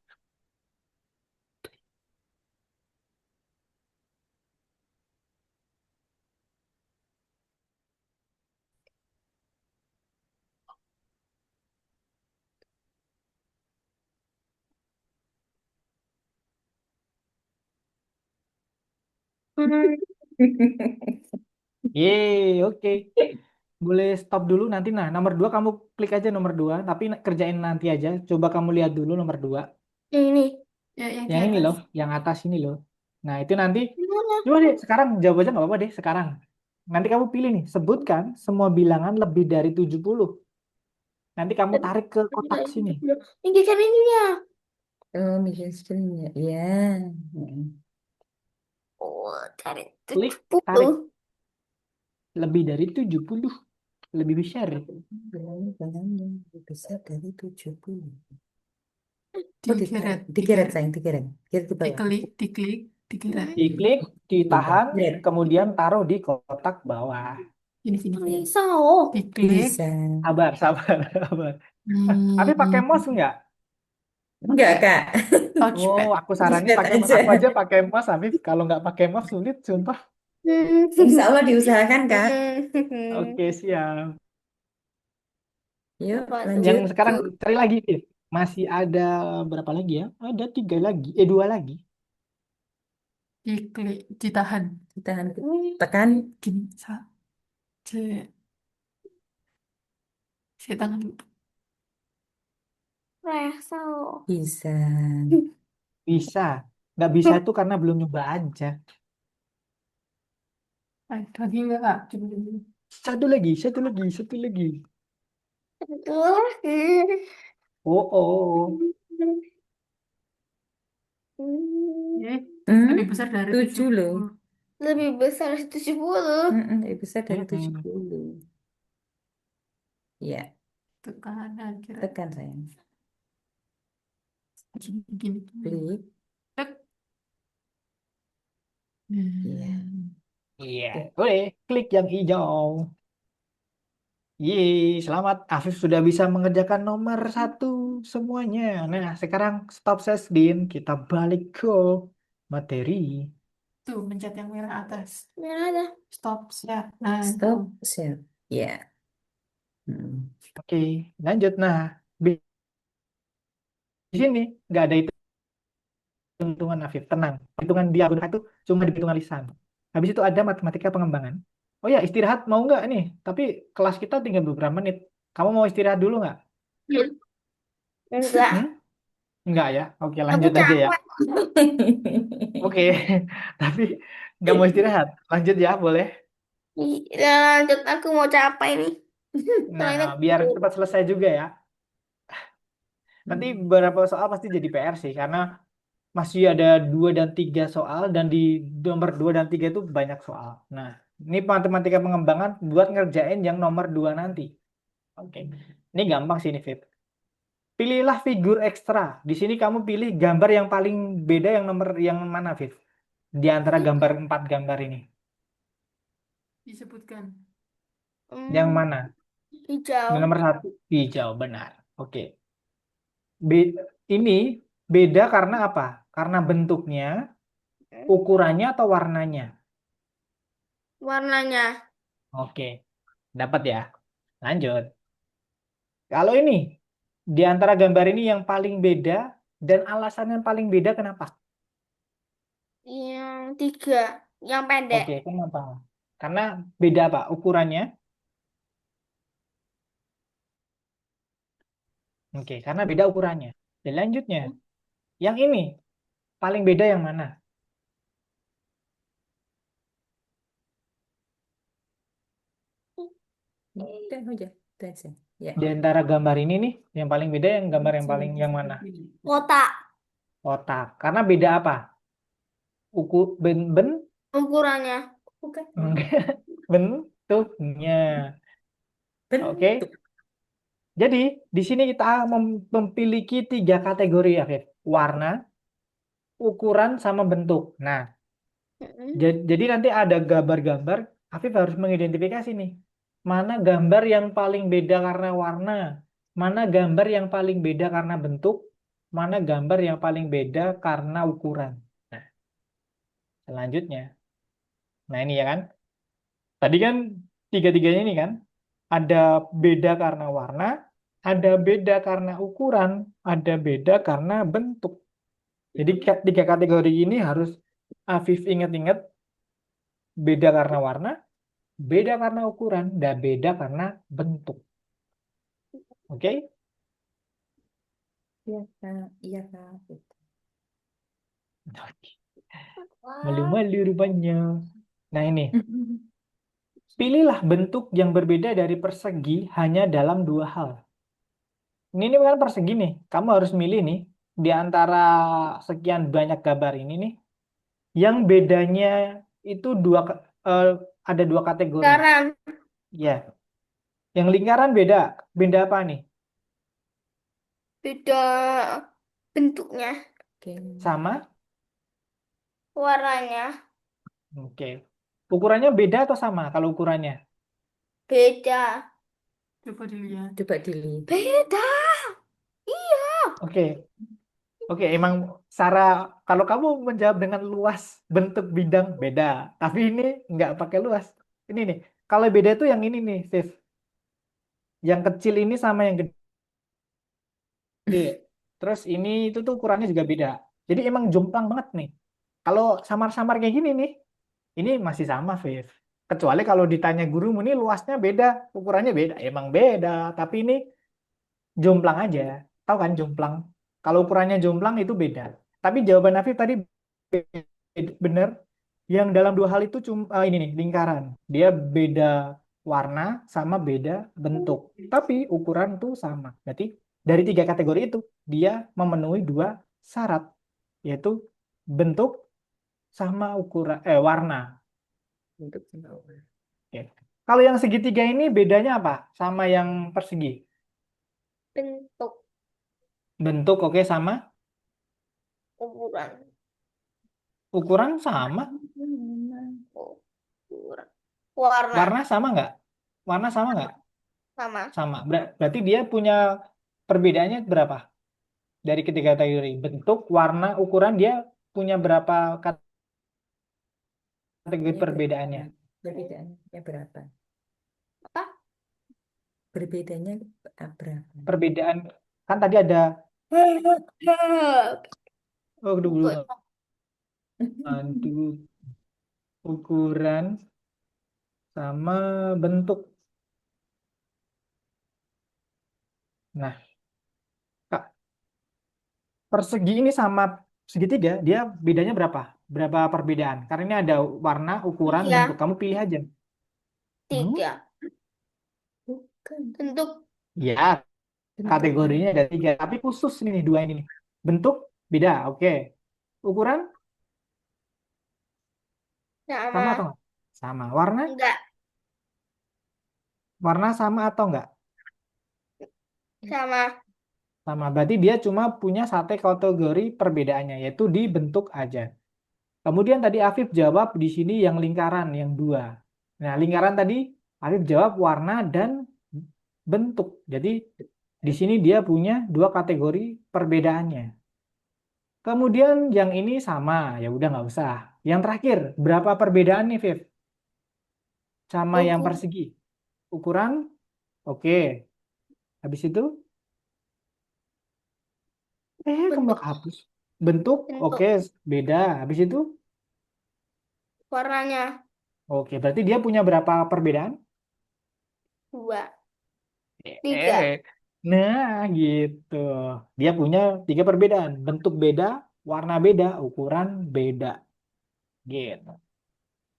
Yeay, oke. Boleh stop dulu nanti. Nah, nomor 2 kamu klik aja nomor 2. Tapi kerjain nanti aja. Coba kamu lihat dulu nomor 2. Yang ini. Ya, yang di Yang ini atas. loh, yang atas ini loh. Nah, itu nanti. Gimana? Coba deh, sekarang jawab aja nggak apa-apa deh sekarang. Nanti kamu pilih nih, sebutkan semua bilangan lebih dari 70. Nanti kamu tarik ke kotak sini. Ini kan ininya. Oh, mission screen-nya. Ya. Oh, cari Klik, 70. tarik. Lebih dari 70. Lebih besar. Bilangan yang lebih besar dari 70. Oh, Digeret. digeret, sayang, digeret. Digeret ke bawah. Diklik. Dikira. Diklik, ditahan, Lihat. kemudian taruh di kotak bawah. Sini. Bisa. Diklik. Bisa. Sabar, sabar, sabar. Tapi Hmm, pakai mouse nggak? Enggak, Kak. Oh, touchpad. aku saranin Lihat pakai mouse. aja. Aku aja pakai mouse, Afif. Kalau nggak pakai mouse sulit, sumpah. Insya Allah diusahakan, Kak. Oke, siap. Yuk, Apa lanjut. Yang sekarang tuh? cari lagi, Fif. Masih ada berapa lagi ya? Ada 3 lagi. 2 lagi. Diklik. Ditahan. Tahan, tekan. Gini. C. Saya tangan. Rasa. Bisa. Bisa. Nggak bisa itu karena belum nyoba aja. Ada lagi nggak? Coba dulu. Satu lagi, satu lagi, satu lagi. Betul. Oh, oh. Eh, Hmm, lebih besar dari 7 loh. 70. Lebih besar dari 70. Lebih besar dari Mm-mm. 70. Ya, Tekanan kira tekan sayang. gini. Klik. Tek. Iya. Iya, Tuh. boleh. Klik yang hijau. Yeay, selamat. Afif sudah bisa mengerjakan nomor 1 semuanya. Nah, sekarang stop Sesdin. Kita balik ke materi. Tuh, mencet yang merah atas. Merah ada. Stop, ya. Nah, itu. Stop share. Ya. Hmm. Oke, lanjut. Nah, di sini nggak ada hitungan Afif. Tenang. Hitungan dia itu cuma di hitungan lisan. Habis itu ada matematika pengembangan. Oh ya, istirahat mau nggak nih? Tapi kelas kita tinggal beberapa menit. Kamu mau istirahat dulu nggak? Enggak. Hmm? Nggak ya? Oke, Aku lanjut aja ya. capek. Oke, tapi nggak mau istirahat. Lanjut ya, boleh. Ya, lanjut. Aku mau capek nih. Nah, Soalnya biar cepat selesai juga ya. Nanti beberapa soal pasti jadi PR sih, karena masih ada 2 dan 3 soal, dan di nomor 2 dan 3 itu banyak soal. Nah, ini matematika pengembangan buat ngerjain yang nomor 2 nanti. Oke, ini gampang sih ini, Fit. Pilihlah figur ekstra. Di sini kamu pilih gambar yang paling beda yang nomor yang mana, Fit? Di antara gambar 4 gambar ini. Disebutkan. Yang mana? hijau. Nomor 1, hijau, benar. Oke. Ini beda karena apa? Karena bentuknya, ukurannya, atau warnanya? Warnanya. Oke, dapat ya. Lanjut. Kalau ini, di antara gambar ini yang paling beda dan alasan yang paling beda kenapa? Yang 3. Yang pendek. Oke, kenapa? Karena beda apa? Ukurannya? Oke, karena beda ukurannya. Dan lanjutnya, yang ini paling beda yang mana? Udah aja. Ya. Di antara gambar ini nih, yang paling beda yang gambar yang paling yang mana? Kotak. Otak. Karena beda apa? Ben Ukurannya. Bukan. bentuknya. Oke. Bentuk. Jadi di sini kita memiliki 3 kategori ya, Fit. Warna, ukuran, sama bentuk. Nah, jadi nanti ada gambar-gambar. Afif harus mengidentifikasi nih. Mana gambar yang paling beda karena warna, mana gambar yang paling beda karena bentuk, mana gambar yang paling beda karena ukuran. Nah, selanjutnya. Nah, ini ya kan. Tadi kan tiga-tiganya ini kan. Ada beda karena warna, ada beda karena ukuran, ada beda karena bentuk. Jadi 3 kategori ini harus Afif ingat-ingat. Beda karena warna, beda karena ukuran, dan beda karena bentuk. Oke? Iya, Kak. Iya, Kak. Malu-malu rupanya. Nah ini, pilihlah bentuk yang berbeda dari persegi hanya dalam 2 hal. Ini kan persegi nih. Kamu harus milih nih di antara sekian banyak gambar ini nih, yang bedanya itu ada 2 kategori. Sekarang. Ya, yang lingkaran beda. Beda apa nih? Beda bentuknya. Oke. Sama Warnanya Oke. Ukurannya beda atau sama kalau ukurannya? beda. Coba dilihat. Coba dilihat. Beda. Iya. Oke. Oke, emang Sarah, kalau kamu menjawab dengan luas bentuk bidang beda, tapi ini nggak pakai luas. Ini nih, kalau beda itu yang ini nih, Viv. Yang kecil ini sama yang gede. Terus ini itu tuh ukurannya juga beda. Jadi emang jomplang banget nih. Kalau samar-samar kayak gini nih, ini masih sama, Viv. Kecuali kalau ditanya gurumu ini luasnya beda, ukurannya beda. Emang beda, tapi ini jomplang aja. Tahu kan jomplang? Kalau ukurannya jomplang itu beda. Tapi jawaban Afif tadi bener. Yang dalam dua hal itu cuma ini nih lingkaran. Dia beda warna sama beda bentuk. Tapi ukuran tuh sama. Berarti dari tiga kategori itu dia memenuhi dua syarat, yaitu bentuk sama ukuran warna. Untuk sama warna. Oke. Kalau yang segitiga ini bedanya apa sama yang persegi? Bentuk Bentuk oke sama, ukuran. ukuran sama, Ukuran. Warna warna sama nggak? Warna sama nggak? sama. Sama. Berarti dia punya perbedaannya berapa? Dari ketiga kategori bentuk, warna, ukuran dia punya berapa kategori Ini perbedaannya? perbedaannya berapa? Apa? Perbedaannya berapa? Perbedaan kan tadi ada oh dulu untuk ukuran sama bentuk. Nah, Kak, persegi ini sama segitiga, dia bedanya berapa? Berapa perbedaan? Karena ini ada warna, ukuran, bentuk. Tiga. Kamu pilih aja. Hmm? Tiga. Bukan. Bentuk Ya, Bentuknya. kategorinya ada tiga. Tapi khusus ini nih, dua ini nih. Bentuk beda, oke. Ukuran sama atau sama. enggak? Sama. Warna? Enggak. Warna sama atau enggak? Sama. Sama. Berarti dia cuma punya satu kategori perbedaannya, yaitu di bentuk aja. Kemudian tadi Afif jawab di sini yang lingkaran, yang dua. Nah, lingkaran tadi Afif jawab warna dan bentuk. Jadi di sini dia punya dua kategori perbedaannya. Kemudian yang ini sama, ya udah nggak usah. Yang terakhir, berapa perbedaan nih, Viv? Sama yang Ukur. persegi. Ukuran, oke. Habis itu, kamu Bentuk. hapus. Bentuk, oke, Bentuk. beda. Habis itu, Warnanya oke. Berarti dia punya berapa perbedaan? dua. Tiga. Eh, nah gitu. Dia punya tiga perbedaan. Bentuk beda, warna beda, ukuran beda. Gitu.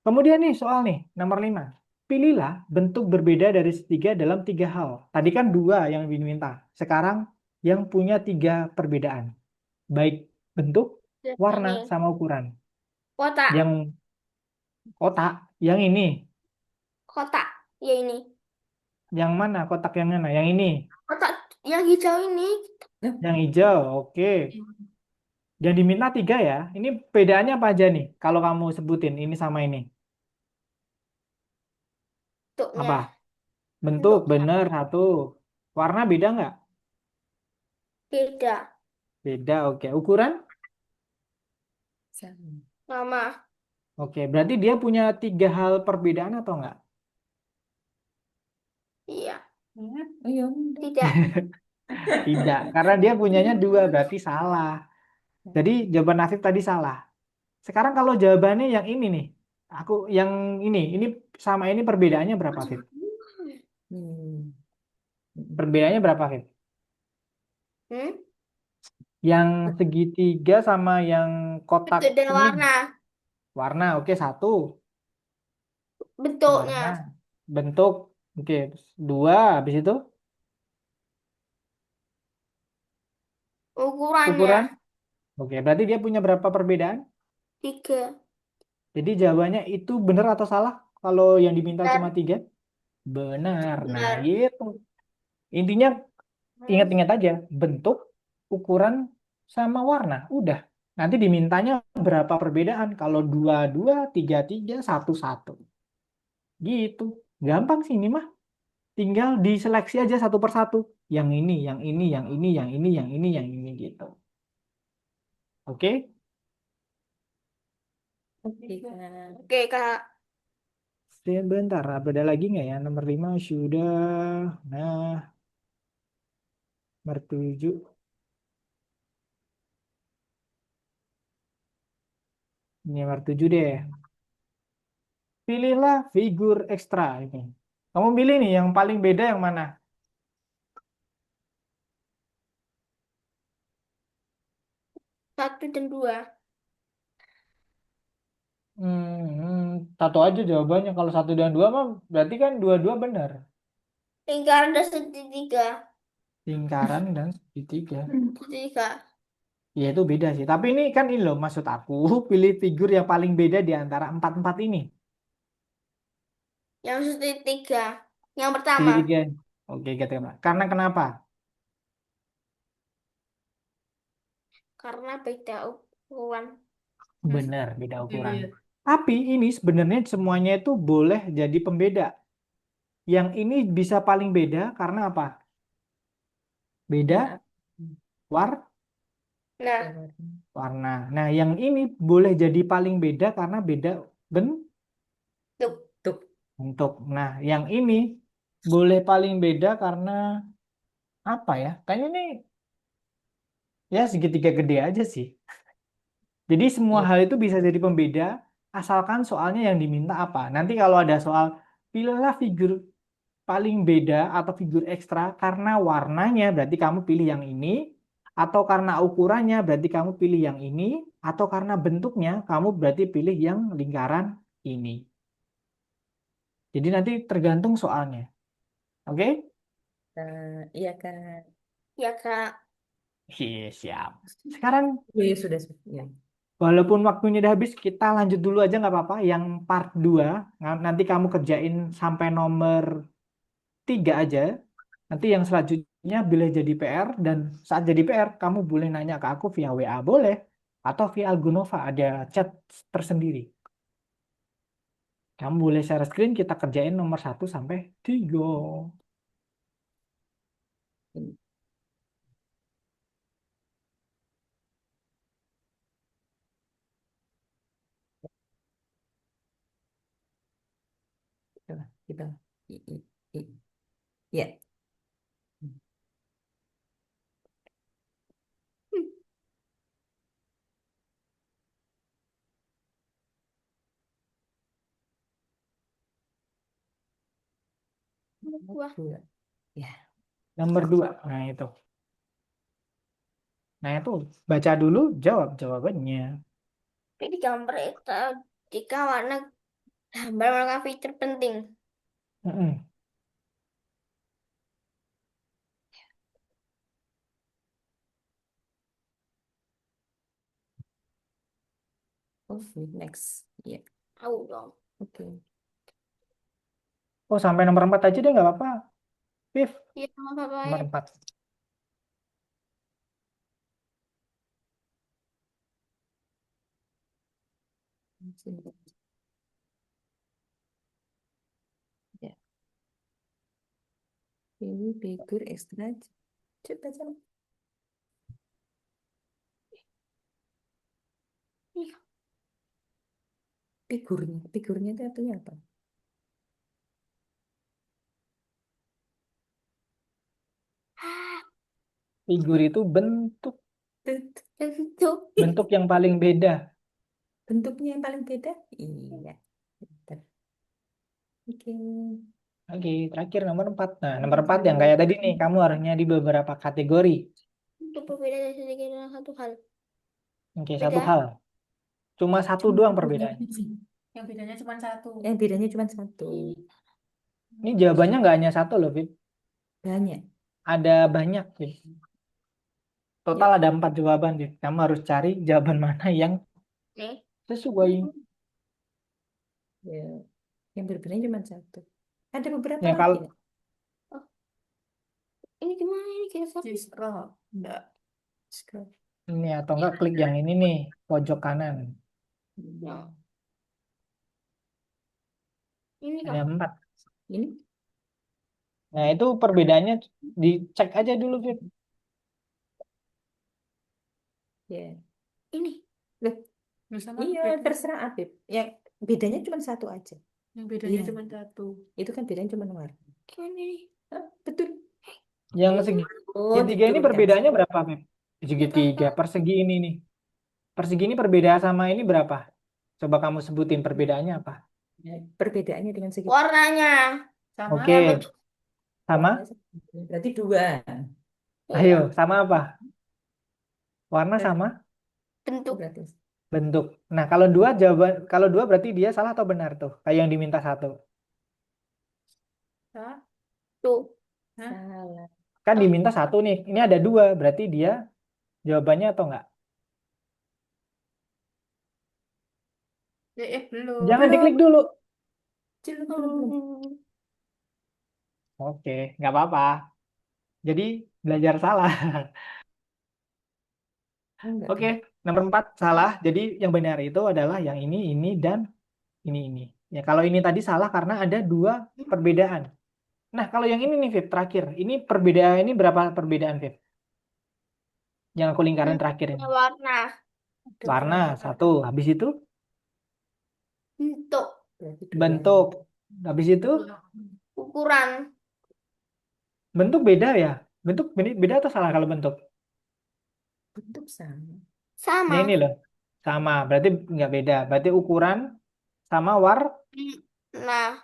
Kemudian nih soal nih, nomor 5. Pilihlah bentuk berbeda dari segitiga dalam tiga hal. Tadi kan dua yang diminta. Sekarang yang punya tiga perbedaan. Baik bentuk, warna, Ini sama ukuran. kotak. Yang kotak, yang ini. Kotak. Ya ini. Yang mana kotak yang mana? Yang ini. Kotak yang hijau ini. Yang hijau, oke. Yang diminta tiga ya. Ini bedaannya apa aja nih? Kalau kamu sebutin ini sama ini. Bentuknya. Apa? Bentuk, Bentuknya bener satu. Warna beda nggak? beda. Beda, oke. Ukuran? Sama. Sama. Oke, berarti dia punya tiga hal perbedaan atau nggak? Iya. Oh iya, udah. Tidak. Tidak, karena dia punyanya dua, berarti salah. Jadi jawaban Nafif tadi salah. Sekarang kalau jawabannya yang ini nih, aku yang ini sama ini perbedaannya berapa, Fif? Hmm. Perbedaannya berapa, Fif? Hmm? Yang segitiga sama yang kotak Bentuk dan kuning. warna. Warna, oke, satu. Bentuknya. Warna, bentuk, oke, dua. Habis itu Ukurannya. ukuran, oke. Berarti dia punya berapa perbedaan? Tiga. Jadi jawabannya itu benar atau salah? Kalau yang diminta cuma Benar. tiga? Benar. Nah, Benar. gitu. Intinya Hmm. ingat-ingat aja bentuk, ukuran, sama warna. Udah. Nanti dimintanya berapa perbedaan. Kalau 2, 2, 3, 3, 1, 1. Gitu. Gampang sih ini mah. Tinggal diseleksi aja satu persatu. Yang ini, yang ini, yang ini, yang ini, yang ini, yang ini gitu. Oke? Oke, Kak. Oke, Kak. Sebentar, ada lagi nggak ya? Nomor 5 sudah. Nah, nomor 7. Ini nomor 7 deh. Pilihlah figur ekstra ini. Kamu pilih nih yang paling beda yang mana? Satu dan dua. Satu aja jawabannya. Kalau 1 dan 2 mah berarti kan dua-dua benar. Lingkaran dan segitiga. Lingkaran dan segitiga. Segitiga. Ya itu beda sih. Tapi ini kan ini loh maksud aku. Pilih figur yang paling beda di antara empat-empat ini. Yang segitiga. Yang pertama. Segitiga. Oke, kita karena kenapa? Karena beda ukuran. Benar, beda ukuran. Iya. Tapi ini sebenarnya semuanya itu boleh jadi pembeda. Yang ini bisa paling beda karena apa? Beda Nah, war Nah, warna. Nah, yang ini boleh jadi paling beda karena beda tuh. tuh. bentuk. Nah, yang ini boleh paling beda karena apa ya? Kayaknya ini ya segitiga gede aja sih. Jadi semua Iya. hal itu bisa jadi pembeda asalkan soalnya yang diminta apa. Nanti kalau ada soal pilihlah figur paling beda atau figur ekstra karena warnanya berarti kamu pilih yang ini atau karena ukurannya berarti kamu pilih yang ini atau karena bentuknya kamu berarti pilih yang lingkaran ini. Jadi nanti tergantung soalnya. Oke? Iya, Kak. Ya, Kak. Iya, siap. Sekarang Iya, sudah. Ya. walaupun waktunya udah habis, kita lanjut dulu aja nggak apa-apa. Yang part 2, nanti kamu kerjain sampai nomor 3 aja. Nanti yang selanjutnya boleh jadi PR, dan saat jadi PR, kamu boleh nanya ke aku via WA boleh, atau via Algonova, ada chat tersendiri. Kamu boleh share screen, kita kerjain nomor 1 sampai 3. Kita. I- i- i- Ya. Wah, Dua. Ya. Nomor 2, nah itu. Nah itu, baca dulu, jawab jawabannya. tapi di gambar itu jika warna gambar merupakan fitur penting. Mm-mm. Oke, next. Ya. Tahu dong. Oke. Oh, sampai nomor 4 aja deh, nggak apa-apa. Viv, Iya, sama Papa ya. nomor 4. Sini. Ya. Ini figur ekstra. Coba sama. Iya. Figurnya itu artinya apa? Ah, Figur itu bentuk, Tut. itu. bentuk yang paling beda. Bentuknya yang paling beda? Iya. Bentar. Oke. Oke, terakhir nomor 4. Nah, nomor 4 yang kayak tadi nih, kamu harusnya di beberapa kategori. Untuk berbeda dari sedikit dalam satu hal. Oke, satu Beda. hal. Cuma satu doang perbedaannya. Yang bedanya cuma satu. Yang bedanya cuma satu. Ini jawabannya nggak hanya satu loh, Vip. Banyak. Ada banyak, Vip. Total ada 4 jawaban, Vip. Kamu harus cari jawaban mana yang Nih. sesuai. Ya. Yang bedanya cuma satu. Ada beberapa Ya, lagi kalau ya? Ini gimana ini kita Scroll. Enggak. Scroll. Ini atau enggak klik yang ini nih, pojok kanan. Nah, ini Ada kak. 4. Ini Nah, itu perbedaannya dicek aja dulu, Fit. ya. Ini. Loh, Nah, sama iya beda. terserah Afif. Yang bedanya cuma satu aja. Yang bedanya Iya. cuma satu. Itu kan bedanya cuma warna. Gimana ini? Hah, betul. Yang Oh, segitiga ini diturunkan. perbedaannya berapa, Fit? Gak Segitiga, apa-apa. persegi ini nih. Persegi ini perbedaan sama ini berapa? Coba kamu sebutin perbedaannya apa? Ya, perbedaannya dengan segi Warnanya. Sama. Oke, Ya betul. sama? warna berarti dua. Ayo, Iya. sama apa? Warna sama? Bentuk. Berarti Bentuk. Nah, kalau dua jawaban, kalau dua berarti dia salah atau benar tuh? Kayak yang diminta 1. Tuh. Hah? salah. Kan diminta 1 nih. Ini ada 2, berarti dia jawabannya atau enggak? Belum. Jangan Belum. diklik dulu. Belum. Oke, nggak apa-apa. Jadi belajar salah. Enggak. Oke, nomor 4 salah. Jadi yang benar itu adalah yang ini, dan ini. Ya, kalau ini tadi salah karena ada 2 perbedaan. Nah, kalau yang ini nih, Vip, terakhir. Ini perbedaan ini berapa perbedaan, Vip? Yang aku lingkarin terakhir ini. Warna. Warna 1. Habis itu Bentuk. Berarti dua. bentuk. Habis itu Ukuran. bentuk beda ya. Bentuk beda atau salah kalau bentuk? Bentuk sama. Sama. Yang ini loh. Sama. Berarti nggak beda. Berarti ukuran sama Nah.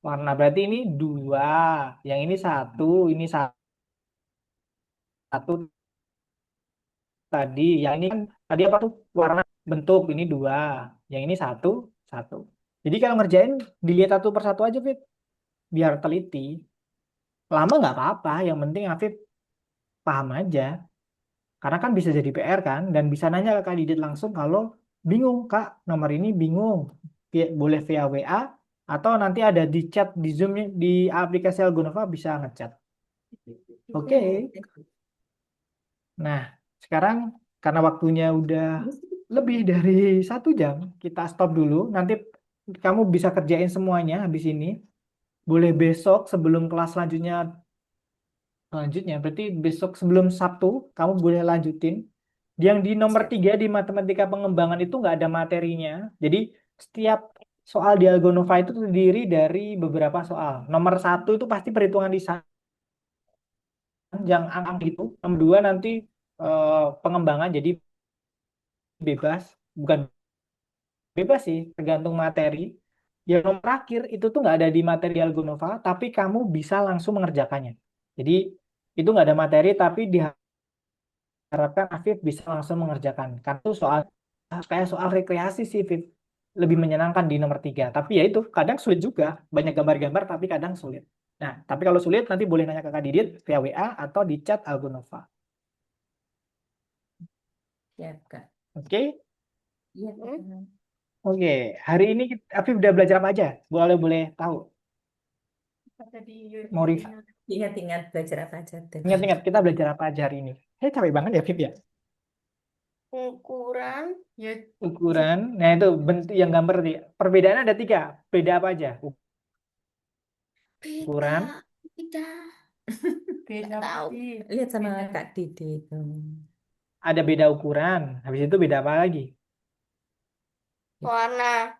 warna. Berarti ini 2. Yang ini 1. Ini 1 tadi. Yang ini kan tadi apa tuh? Warna, bentuk. Ini 2. Yang ini 1. 1. Jadi kalau ngerjain dilihat satu persatu aja, Fit. Biar teliti. Lama nggak apa-apa. Yang penting Afif paham aja. Karena kan bisa jadi PR kan. Dan bisa nanya ke Kak Didit langsung kalau bingung, Kak. Nomor ini bingung. Boleh via WA. Atau nanti ada di chat di Zoom di aplikasi Algonova bisa ngechat. Oke. Nah, sekarang karena waktunya udah lebih dari 1 jam, kita stop dulu. Nanti kamu bisa kerjain semuanya habis ini. Boleh besok sebelum kelas selanjutnya. Berarti besok sebelum Sabtu, kamu boleh lanjutin. Yang di nomor Siap. 3 di matematika pengembangan itu nggak ada materinya. Jadi setiap soal di Algonova itu terdiri dari beberapa soal. Nomor 1 itu pasti perhitungan lisan yang angka itu. Nomor 2 nanti pengembangan, jadi bebas. Bukan bebas sih, tergantung materi. Yang nomor terakhir itu tuh nggak ada di materi Algonova, tapi kamu bisa langsung mengerjakannya. Jadi itu nggak ada materi, tapi diharapkan Afif bisa langsung mengerjakan. Karena itu soal kayak soal rekreasi sih, Afif. Lebih menyenangkan di nomor 3. Tapi ya itu kadang sulit juga, banyak gambar-gambar, tapi kadang sulit. Nah, tapi kalau sulit nanti boleh nanya ke Kak Didit via WA atau di chat Algonova. Siap, Kak. Oke? Iya, Kak. Oke, hari ini Afif udah belajar apa aja? Boleh tahu. Mau review. Ingat-ingat belajar apa aja tadi. Ingat-ingat kita belajar apa aja hari ini? Capek banget ya, Vip ya. Ukuran. Ya, Ukuran. Nah itu bentuk yang gambar tadi. Perbedaan ada 3. Beda apa aja? Beda. Ukuran. Beda. beda Tahu. sih. Lihat sama Beda. Kak Didi itu. Ada beda ukuran. Habis itu beda apa lagi? Warna.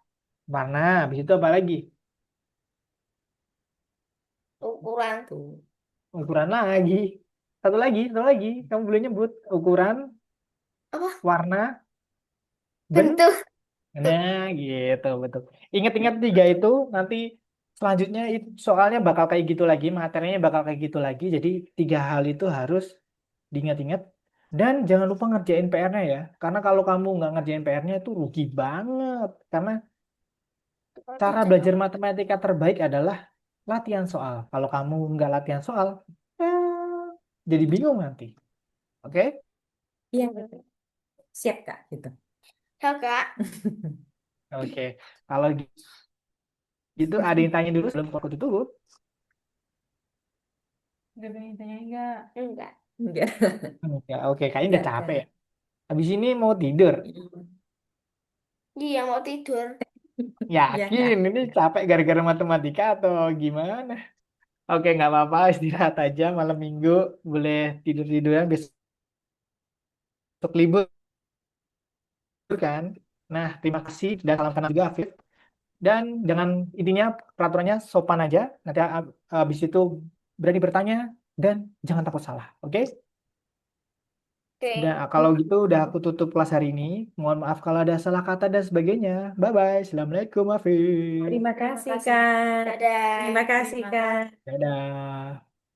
Warna. Habis itu apa lagi? Ukuran. Tuh. Ukuran lagi. Satu lagi. Kamu boleh nyebut. Ukuran, Apa? warna, Bentuk. Nah, gitu, betul. Ingat-ingat 3 itu, nanti selanjutnya itu soalnya bakal kayak gitu lagi, materinya bakal kayak gitu lagi. Jadi 3 hal itu harus diingat-ingat. Dan jangan lupa ngerjain PR-nya ya. Karena kalau kamu nggak ngerjain PR-nya itu rugi banget. Karena cara belajar matematika terbaik adalah latihan soal. Kalau kamu nggak latihan soal, jadi bingung nanti. Oke? Iya, siap, Kak. Gitu. Ya, Kak. Oke. Kalau gitu ada yang tanya dulu sebelum aku tutup. Udah pengen tanya enggak? Enggak. Enggak. Ya, oke, kayaknya udah Enggak, capek Kak. ya. Habis ini mau tidur. Iya, mau tidur. Ya, Kak. Yakin ini capek gara-gara matematika atau gimana? Oke, nggak apa-apa, istirahat aja malam minggu. Boleh tidur-tiduran besok libur kan. Nah, terima kasih dan salam kenal juga Afif. Dan jangan intinya peraturannya sopan aja. Nanti habis itu berani bertanya dan jangan takut salah. Oke? Udah, Oke. kalau gitu udah aku tutup kelas hari ini. Mohon maaf kalau ada salah kata dan sebagainya. Bye bye. Assalamualaikum Afif. Terima kasih, Kak. Dadah. Terima kasih, Kak. Dadah.